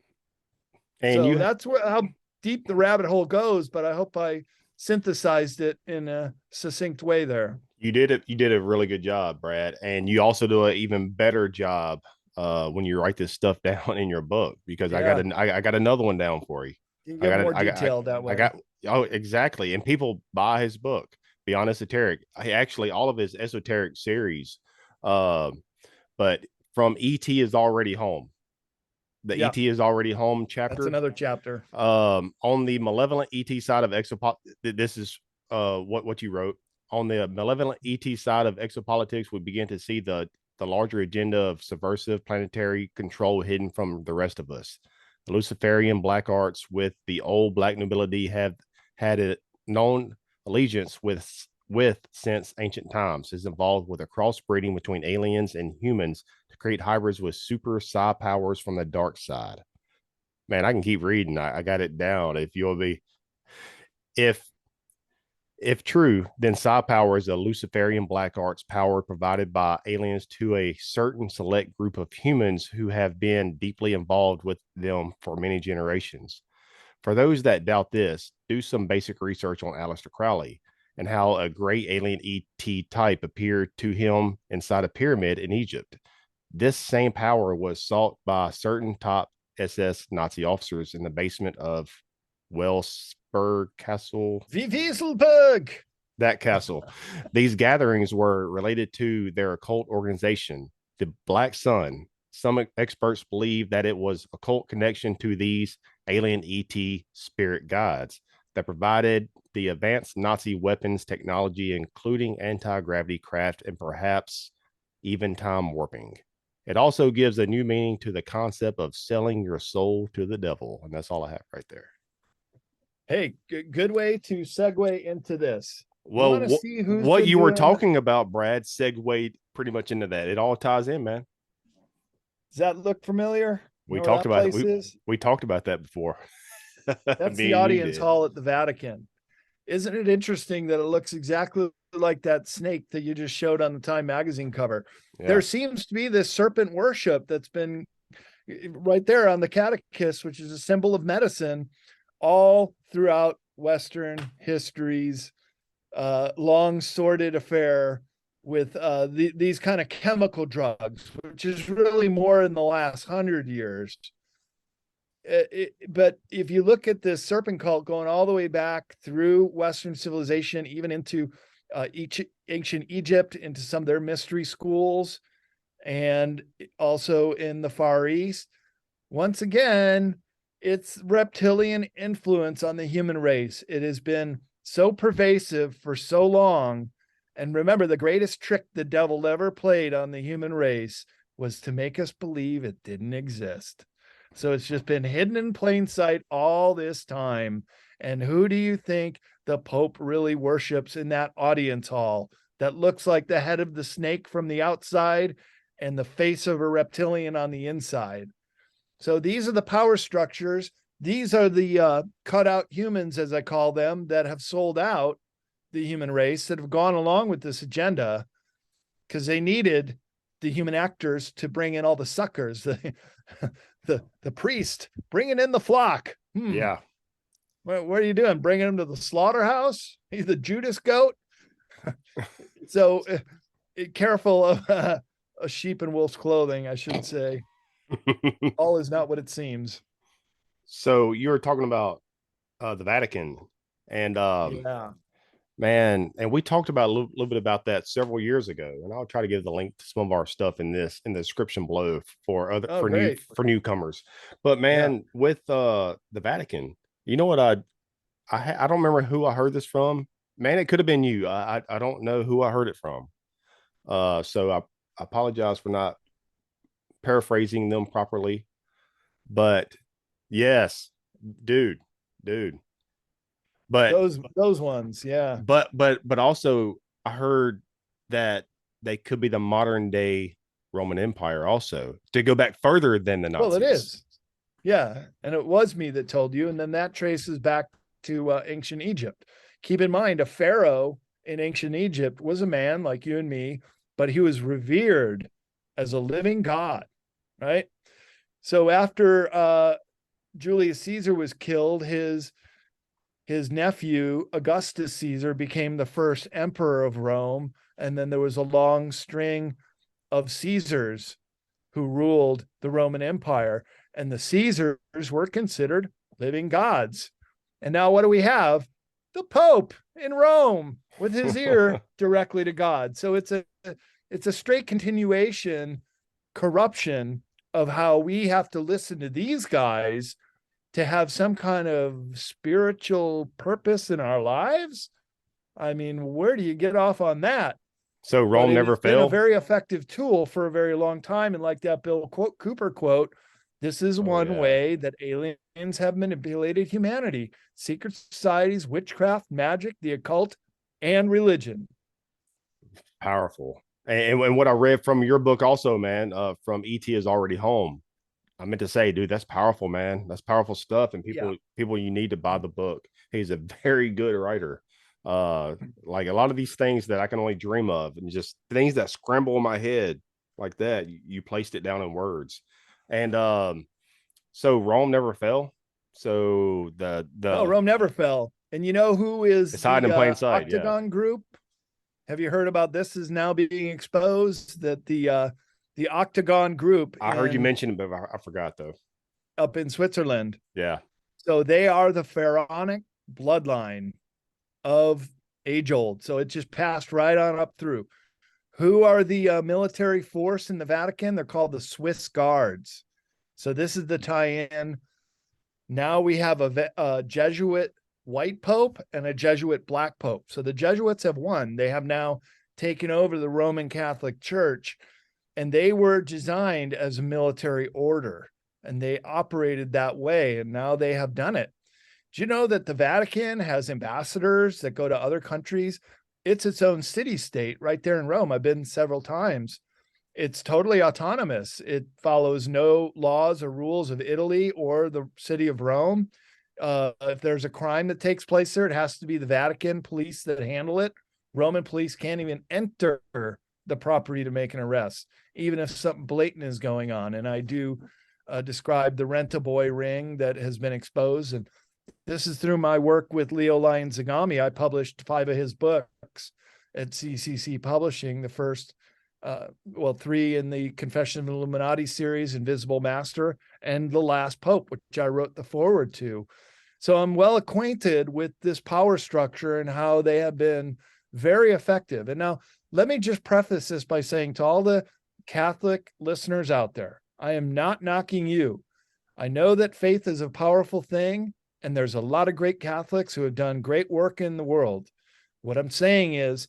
And so that's how deep the rabbit hole goes, but I hope I synthesized it in a succinct way there. You did it. You did a really good job, Brad. And you also do an even better job when you write this stuff down in your book, because Yeah. I got another one down for you. You can get more detailed that way. I got oh exactly. And people buy his book, Beyond Esoteric. Actually, all of his esoteric series. But from ET is already home. The ET is already home chapter. That's another chapter. On the malevolent ET side of this is what you wrote. On the malevolent ET side of exopolitics, we begin to see the larger agenda of subversive planetary control hidden from the rest of us. The Luciferian black arts with the old black nobility have had a known allegiance with since ancient times, is involved with a crossbreeding between aliens and humans to create hybrids with super psi powers from the dark side. Man, I can keep reading. I got it down. If If true, then psi power is a Luciferian black arts power provided by aliens to a certain select group of humans who have been deeply involved with them for many generations. For those that doubt this, do some basic research on Aleister Crowley and how a great alien ET type appeared to him inside a pyramid in Egypt. This same power was sought by certain top SS Nazi officers in the basement of Wellsburg Castle. Wieselberg. That castle. These gatherings were related to their occult organization, the Black Sun. Some experts believe that it was a cult connection to these alien ET spirit guides that provided the advanced Nazi weapons technology, including anti gravity craft and perhaps even time warping. It also gives a new meaning to the concept of selling your soul to the devil. And that's all I have right there. Hey, good way to segue into this. Well, what you were talking about, Brad, segued pretty much into that. It all ties in, man. Does that look familiar? We talked about we talked about that before. That's the audience hall at the Vatican. Isn't it interesting that it looks exactly like that snake that you just showed on the Time magazine cover? Yeah. There seems to be this serpent worship that's been right there on the catechist, which is a symbol of medicine, all throughout Western history's long sordid affair with these kind of chemical drugs, which is really more in the last 100 years. But if you look at this serpent cult going all the way back through Western civilization, even into ancient Egypt, into some of their mystery schools, and also in the Far East, once again, it's reptilian influence on the human race. It has been so pervasive for so long. And remember, the greatest trick the devil ever played on the human race was to make us believe it didn't exist. So it's just been hidden in plain sight all this time. And who do you think the Pope really worships in that audience hall that looks like the head of the snake from the outside and the face of a reptilian on the inside? So these are the power structures. These are the cutout humans, as I call them, that have sold out the human race, that have gone along with this agenda because they needed the human actors to bring in all the suckers, the priest, bringing in the flock. Yeah. What are you doing? Bringing him to the slaughterhouse? He's the Judas goat. So careful of a sheep in wolf's clothing, I should say. All is not what it seems. So you were talking about the Vatican, and yeah, man, and we talked about a little bit about that several years ago, and I'll try to give the link to some of our stuff in the description below for newcomers. But man, with the Vatican, you know what, I don't remember who I heard this from. Man, it could have been you. I don't know who I heard it from. So I apologize for not paraphrasing them properly, but yes, dude. But those ones, yeah. But also I heard that they could be the modern day Roman Empire also, to go back further than the Nazis. Well, it is. Yeah. And it was me that told you. And then that traces back to ancient Egypt. Keep in mind, a pharaoh in ancient Egypt was a man like you and me, but he was revered as a living god, right? So after Julius Caesar was killed, his nephew, Augustus Caesar, became the first emperor of Rome. And then there was a long string of Caesars who ruled the Roman Empire. And the Caesars were considered living gods. And now what do we have? The Pope in Rome with his ear directly to God. So it's a straight continuation, corruption of how we have to listen to these guys to have some kind of spiritual purpose in our lives. I mean, where do you get off on that? So Rome never failed. Been a very effective tool for a very long time. And like that Bill Cooper quote, this is one way that aliens have manipulated humanity: secret societies, witchcraft, magic, the occult, and religion. Powerful. And what I read from your book also, man, from ET is Already Home. I meant to say, dude, that's powerful, man. That's powerful stuff. And people, you need to buy the book. He's a very good writer. Like a lot of these things that I can only dream of, and just things that scramble in my head like that. You placed it down in words, and so Rome never fell. So No, the Rome never fell. And you know who is it's hiding the in plain sight. Yeah, Octagon group? Have you heard about this? Is now being exposed that the Octagon group I heard you mention it, but I forgot though. up in Switzerland. Yeah, So they are the pharaonic bloodline of age old. So it just passed right on up through. Who are the military force in the Vatican? They're called the Swiss Guards. So this is the tie-in. Now we have a Jesuit white pope and a Jesuit black pope. So the Jesuits have won. They have now taken over the Roman Catholic Church, and they were designed as a military order, and they operated that way, and now they have done it. Do you know that the Vatican has ambassadors that go to other countries? It's its own city state right there in Rome. I've been several times. It's totally autonomous. It follows no laws or rules of Italy or the city of Rome. If there's a crime that takes place there, it has to be the Vatican police that handle it. Roman police can't even enter the property to make an arrest, even if something blatant is going on. And I do describe the rent-a-boy ring that has been exposed. And this is through my work with Leo Lion-Zagami. I published 5 of his books at CCC Publishing, the first 3 in the Confession of the Illuminati series, Invisible Master, and The Last Pope, which I wrote the foreword to. So I'm well acquainted with this power structure and how they have been very effective. And now let me just preface this by saying to all the Catholic listeners out there, I am not knocking you. I know that faith is a powerful thing, and there's a lot of great Catholics who have done great work in the world. What I'm saying is,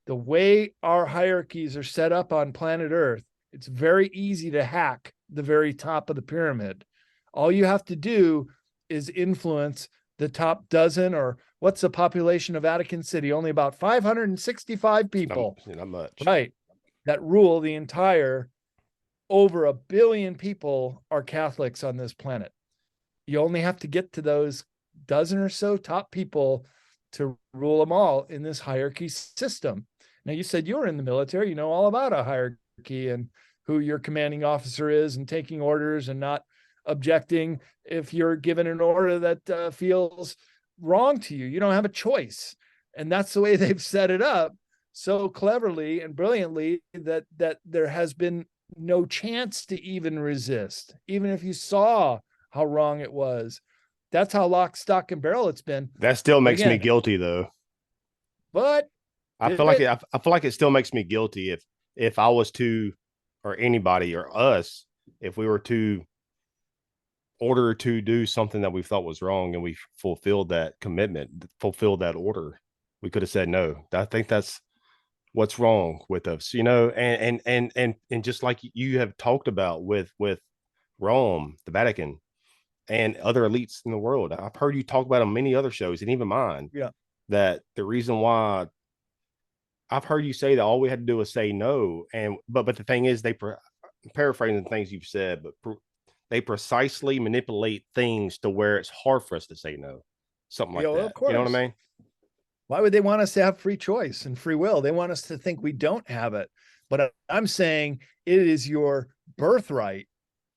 the way our hierarchies are set up on planet Earth, it's very easy to hack the very top of the pyramid. All you have to do is influence the top dozen, or what's the population of Vatican City? Only about 565 people. not much. Right. That rule the entire, over 1 billion people are Catholics on this planet. You only have to get to those dozen or so top people to rule them all in this hierarchy system. Now, you said you were in the military, you know all about a hierarchy and who your commanding officer is, and taking orders and not objecting if you're given an order that feels wrong to you. You don't have a choice. And that's the way they've set it up so cleverly and brilliantly that there has been no chance to even resist, even if you saw how wrong it was. That's how lock, stock, and barrel it's been. That still makes me guilty, though. But I feel like it still makes me guilty if I was to, or anybody or us, if we were to order to do something that we thought was wrong and we fulfilled that commitment, fulfilled that order, we could have said no. I think that's what's wrong with us, and just like you have talked about with Rome, the Vatican, and other elites in the world. I've heard you talk about on many other shows, and even mine. Yeah. That the reason why I've heard you say that all we had to do was say no, but the thing is, paraphrasing the things you've said, but they precisely manipulate things to where it's hard for us to say no, something like that. Of course. You know what I mean? Why would they want us to have free choice and free will? They want us to think we don't have it. But I'm saying it is your birthright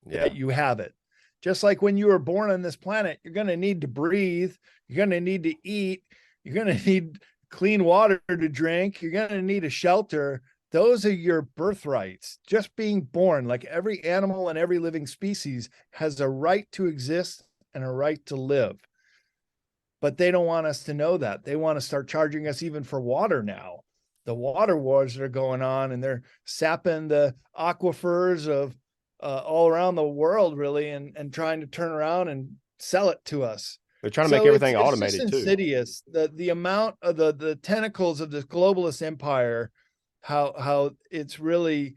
that you have it. Just like when you were born on this planet, you're going to need to breathe. You're going to need to eat. You're going to need clean water to drink. You're going to need a shelter. Those are your birthrights. Just being born, like every animal and every living species, has a right to exist and a right to live. But they don't want us to know that. They want to start charging us even for water now. The water wars that are going on, and they're sapping the aquifers of all around the world, really, and trying to turn around and sell it to us. They're trying to make everything automated, it's just insidious. The amount of the tentacles of this globalist empire, how it's really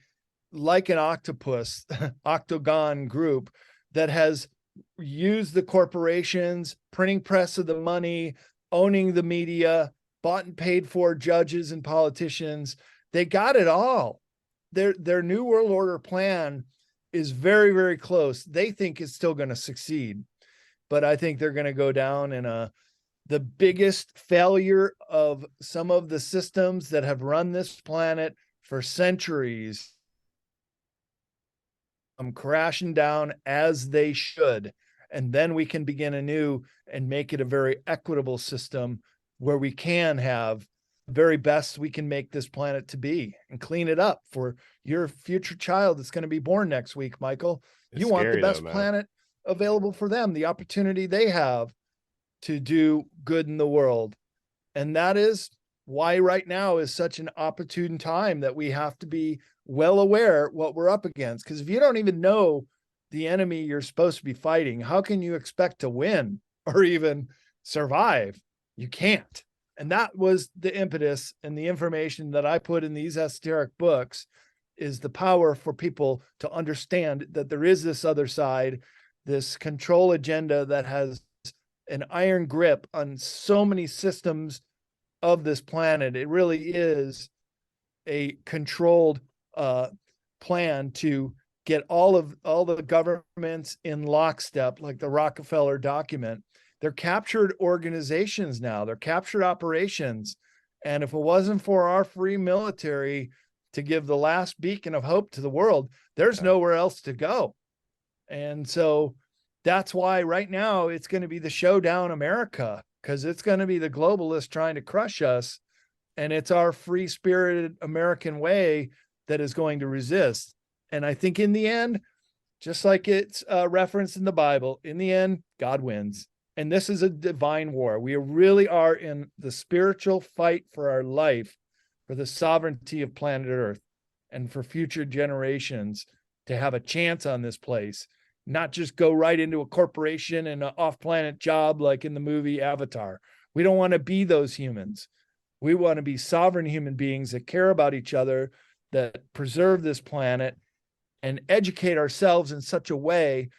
like an octopus, octagon group that has used the corporations, printing press of the money, owning the media, bought and paid for judges and politicians. They got it all. Their new world order plan is very, very close. They think it's still going to succeed, but I think they're going to go down in a the biggest failure of some of the systems that have run this planet for centuries crashing down as they should. And then we can begin anew and make it a very equitable system where we can have the very best we can make this planet to be and clean it up for your future child that's going to be born next week, Michael. You want the best planet available for them, the opportunity they have to do good in the world. And that is why right now is such an opportune time that we have to be well aware what we're up against. Because if you don't even know the enemy you're supposed to be fighting, how can you expect to win or even survive? You can't. And that was the impetus and the information that I put in these esoteric books, is the power for people to understand that there is this other side, this control agenda that has an iron grip on so many systems of this planet. It really is a controlled plan to get all the governments in lockstep, like the Rockefeller document. They're captured organizations now. They're captured operations. And if it wasn't for our free military to give the last beacon of hope to the world, there's nowhere else to go. And so that's why right now it's going to be the showdown America, because it's going to be the globalists trying to crush us. And it's our free spirited American way that is going to resist. And I think in the end, just like it's referenced in the Bible, in the end, God wins. And this is a divine war. We really are in the spiritual fight for our life, for the sovereignty of planet Earth, and for future generations to have a chance on this place, not just go right into a corporation and an off-planet job like in the movie Avatar. We don't want to be those humans. We want to be sovereign human beings that care about each other, that preserve this planet, and educate ourselves in such a way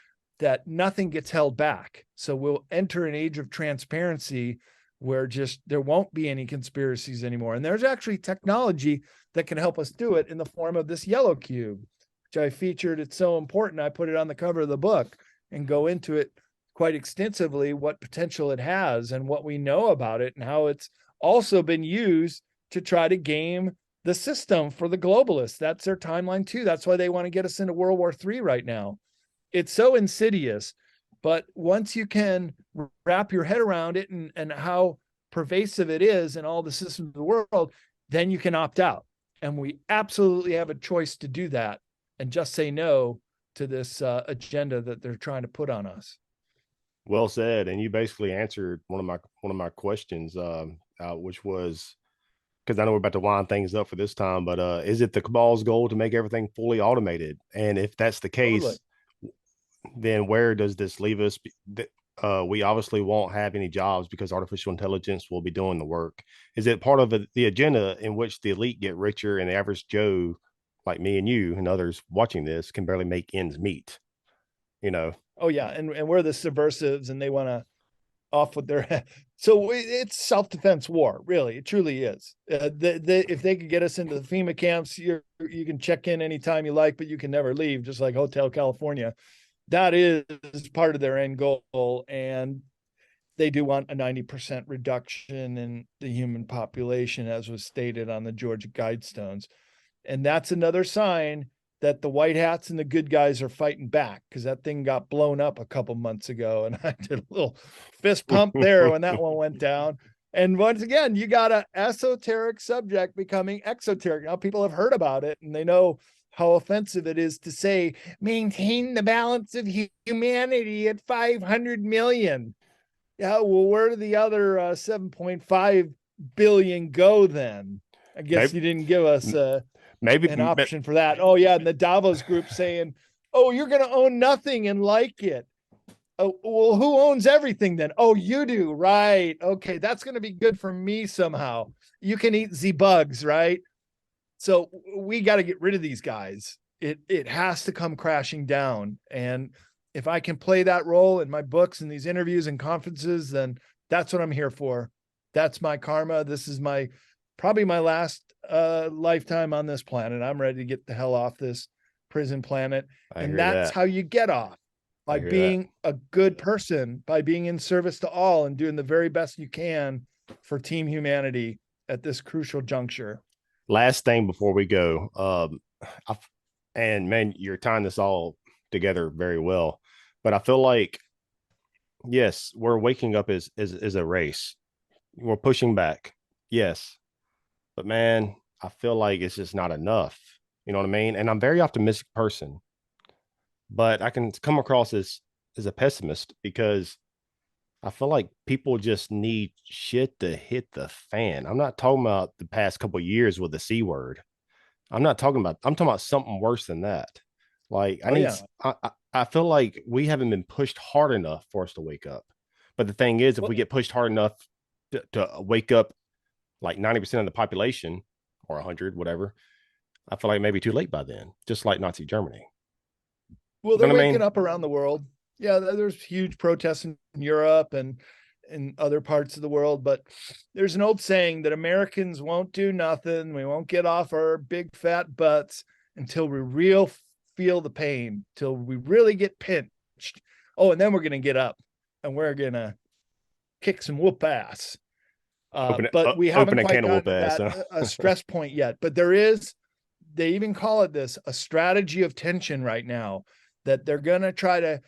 that nothing gets held back. So we'll enter an age of transparency where just there won't be any conspiracies anymore. And there's actually technology that can help us do it in the form of this yellow cube, which I featured. It's so important. I put it on the cover of the book and go into it quite extensively, what potential it has and what we know about it, and how it's also been used to try to game the system for the globalists. That's their timeline too. That's why they want to get us into World War III right now. It's so insidious, but once you can wrap your head around it and how pervasive it is in all the systems of the world, then you can opt out. And we absolutely have a choice to do that and just say no to this agenda that they're trying to put on us. Well said. And you basically answered one of my questions, which was, because I know we're about to wind things up for this time, but is it the cabal's goal to make everything fully automated? And if that's the case, totally, then where does this leave us? We obviously won't have any jobs because artificial intelligence will be doing the work. Is it part of the agenda in which the elite get richer and the average Joe, like me and you and others watching this, can barely make ends meet? You know? Oh yeah, and we're the subversives, and they want to off with their head. So it's self-defense war, really. It truly is. If they could get us into the FEMA camps, you can check in anytime you like, but you can never leave, just like Hotel California. That is part of their end goal, and they do want a 90% reduction in the human population, as was stated on the Georgia Guidestones. And that's another sign that the white hats and the good guys are fighting back, because that thing got blown up a couple months ago, and I did a little fist pump there when that one went down. And once again, you got an esoteric subject becoming exoteric. Now people have heard about it, and they know how offensive it is to say, maintain the balance of humanity at 500 million. Yeah, well, where did the other 7.5 billion go then? I guess you didn't give us maybe an option for that. Oh yeah, and the Davos group saying, oh, you're going to own nothing and like it. Oh, well, who owns everything then? Oh, you do, right? Okay, that's going to be good for me somehow. You can eat the bugs, right? So we got to get rid of these guys. It has to come crashing down. And if I can play that role in my books and these interviews and conferences, then that's what I'm here for. That's my karma. This is probably my last lifetime on this planet. I'm ready to get the hell off this prison planet. And that's how you get off. by being a good person, by being in service to all and doing the very best you can for Team Humanity at this crucial juncture. Last thing before we go, and man, you're tying this all together very well, but I feel like, yes, we're waking up as a race. We're pushing back. Yes. But man, I feel like it's just not enough. You know what I mean? And I'm a very optimistic person, but I can come across as a pessimist because I feel like people just need shit to hit the fan. I'm not talking about the past couple of years with the C word. I'm talking about something worse than that. Like I feel like we haven't been pushed hard enough for us to wake up. But the thing is, if we get pushed hard enough to wake up like 90% of the population or 100, whatever, I feel like maybe too late by then, just like Nazi Germany. Well, they're waking up around the world. Yeah, there's huge protests in Europe and in other parts of the world, but there's an old saying that Americans won't do nothing. We won't get off our big fat butts until we feel the pain, till we really get pinched. Oh, and then we're going to get up and we're going to kick some whoop ass. But we haven't quite gotten that a stress point yet. But they even call it this, a strategy of tension right now, that they're going to try to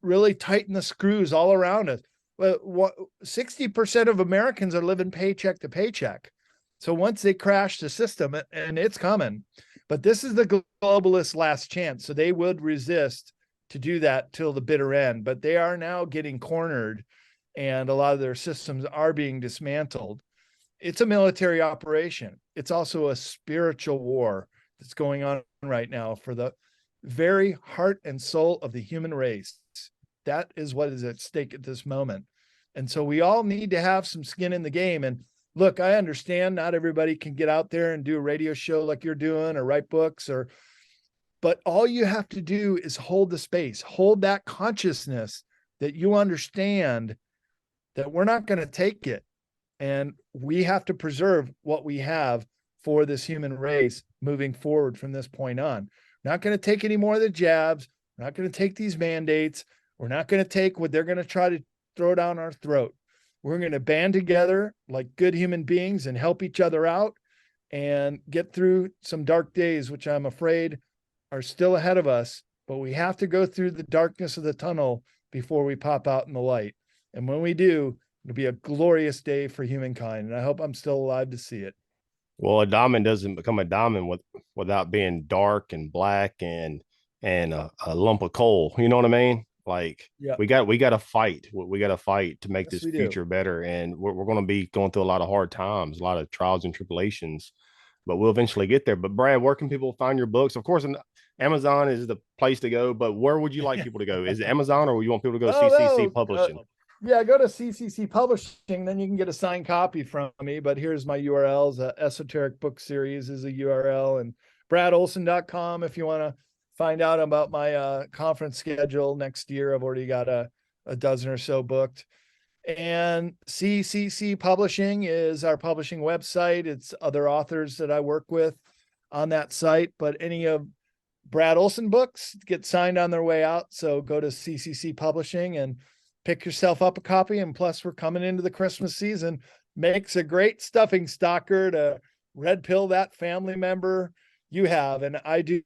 really tighten the screws all around us. Well, 60% of Americans are living paycheck to paycheck. So once they crash the system, and it's coming, but this is the globalist last chance. So they would resist to do that till the bitter end, but they are now getting cornered and a lot of their systems are being dismantled. It's a military operation. It's also a spiritual war that's going on right now for the very heart and soul of the human race. That is what is at stake at this moment. And so we all need to have some skin in the game. And look, I understand not everybody can get out there and do a radio show like you're doing or write books, but all you have to do is hold the space, hold that consciousness that you understand that we're not going to take it. And we have to preserve what we have for this human race moving forward from this point on. We're not going to take any more of the jabs. We're not going to take these mandates. We're not going to take what they're going to try to throw down our throat. We're going to band together like good human beings and help each other out and get through some dark days, which I'm afraid are still ahead of us. But we have to go through the darkness of the tunnel before we pop out in the light. And when we do, it'll be a glorious day for humankind. And I hope I'm still alive to see it. Well, a diamond doesn't become a diamond without being dark and black and a lump of coal. You know what I mean? Like we got to fight. We got to fight to make this future better. And we're going to be going through a lot of hard times, a lot of trials and tribulations, but we'll eventually get there. But Brad, where can people find your books? Of course, Amazon is the place to go, but where would you like people to go? Is it Amazon or you want people to go CCC Publishing? Yeah, go to CCC Publishing, then you can get a signed copy from me. But here's my URLs. Esoteric Book Series is a URL, and bradolsen.com if you want to find out about my conference schedule next year. I've already got a dozen or so booked. And CCC Publishing is our publishing website. It's other authors that I work with on that site, but any of Brad Olsen books get signed on their way out. So go to CCC Publishing and pick yourself up a copy. And plus, we're coming into the Christmas season. Makes a great stuffing stalker to red pill that family member you have. And I do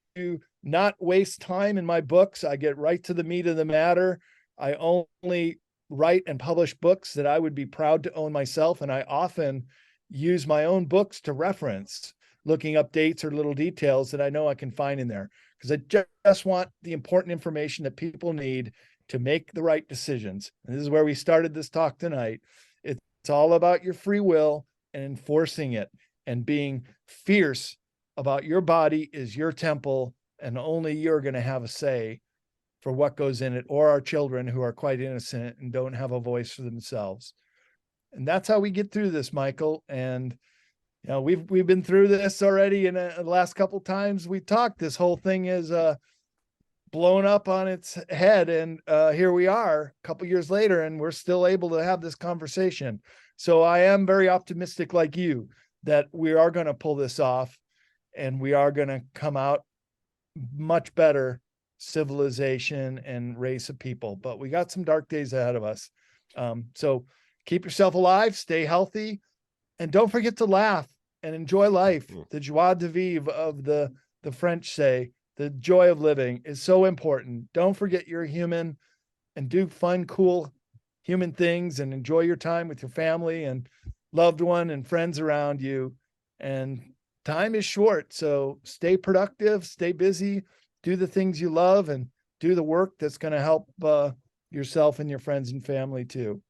not waste time in my books. I get right to the meat of the matter. I only write and publish books that I would be proud to own myself. And I often use my own books to reference, looking up dates or little details that I know I can find in there. Because I just want the important information that people need to make the right decisions. And this is where we started this talk tonight. It's all about your free will and enforcing it and being fierce about your body is your temple, and only you're going to have a say for what goes in it, or our children who are quite innocent and don't have a voice for themselves. And that's how we get through this, Michael. And you know, we've been through this already in the last couple of times we talked. This whole thing is blown up on its head, and here we are a couple years later, and we're still able to have this conversation. So I am very optimistic, like you, that we are going to pull this off, and we are going to come out much better civilization and race of people, but we got some dark days ahead of us. So keep yourself alive, stay healthy, and don't forget to laugh and enjoy life. The joie de vivre of the French say, the joy of living is so important. Don't forget you're human, and do fun, cool human things, and enjoy your time with your family and loved one and friends around you. And time is short, so stay productive, stay busy, do the things you love, and do the work that's going to help yourself and your friends and family too.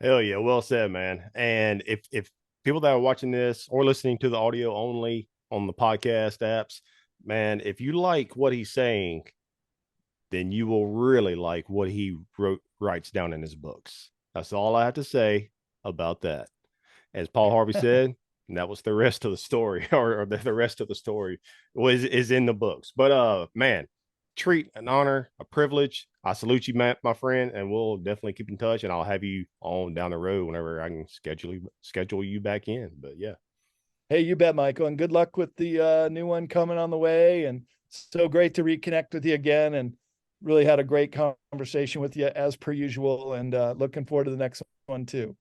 Hell yeah, well said, man. And if people that are watching this or listening to the audio only on the podcast apps, man, if you like what he's saying, then you will really like what he writes down in his books. That's all I have to say about that. As Paul Harvey said, and that was the rest of the story, or the rest of the story is in the books. But man, treat, an honor, a privilege. I salute you, Matt, my friend, and we'll definitely keep in touch. And I'll have you on down the road whenever I can schedule you back in. But yeah. Hey, you bet, Michael, and good luck with the new one coming on the way. And so great to reconnect with you again, and really had a great conversation with you as per usual, and looking forward to the next one too.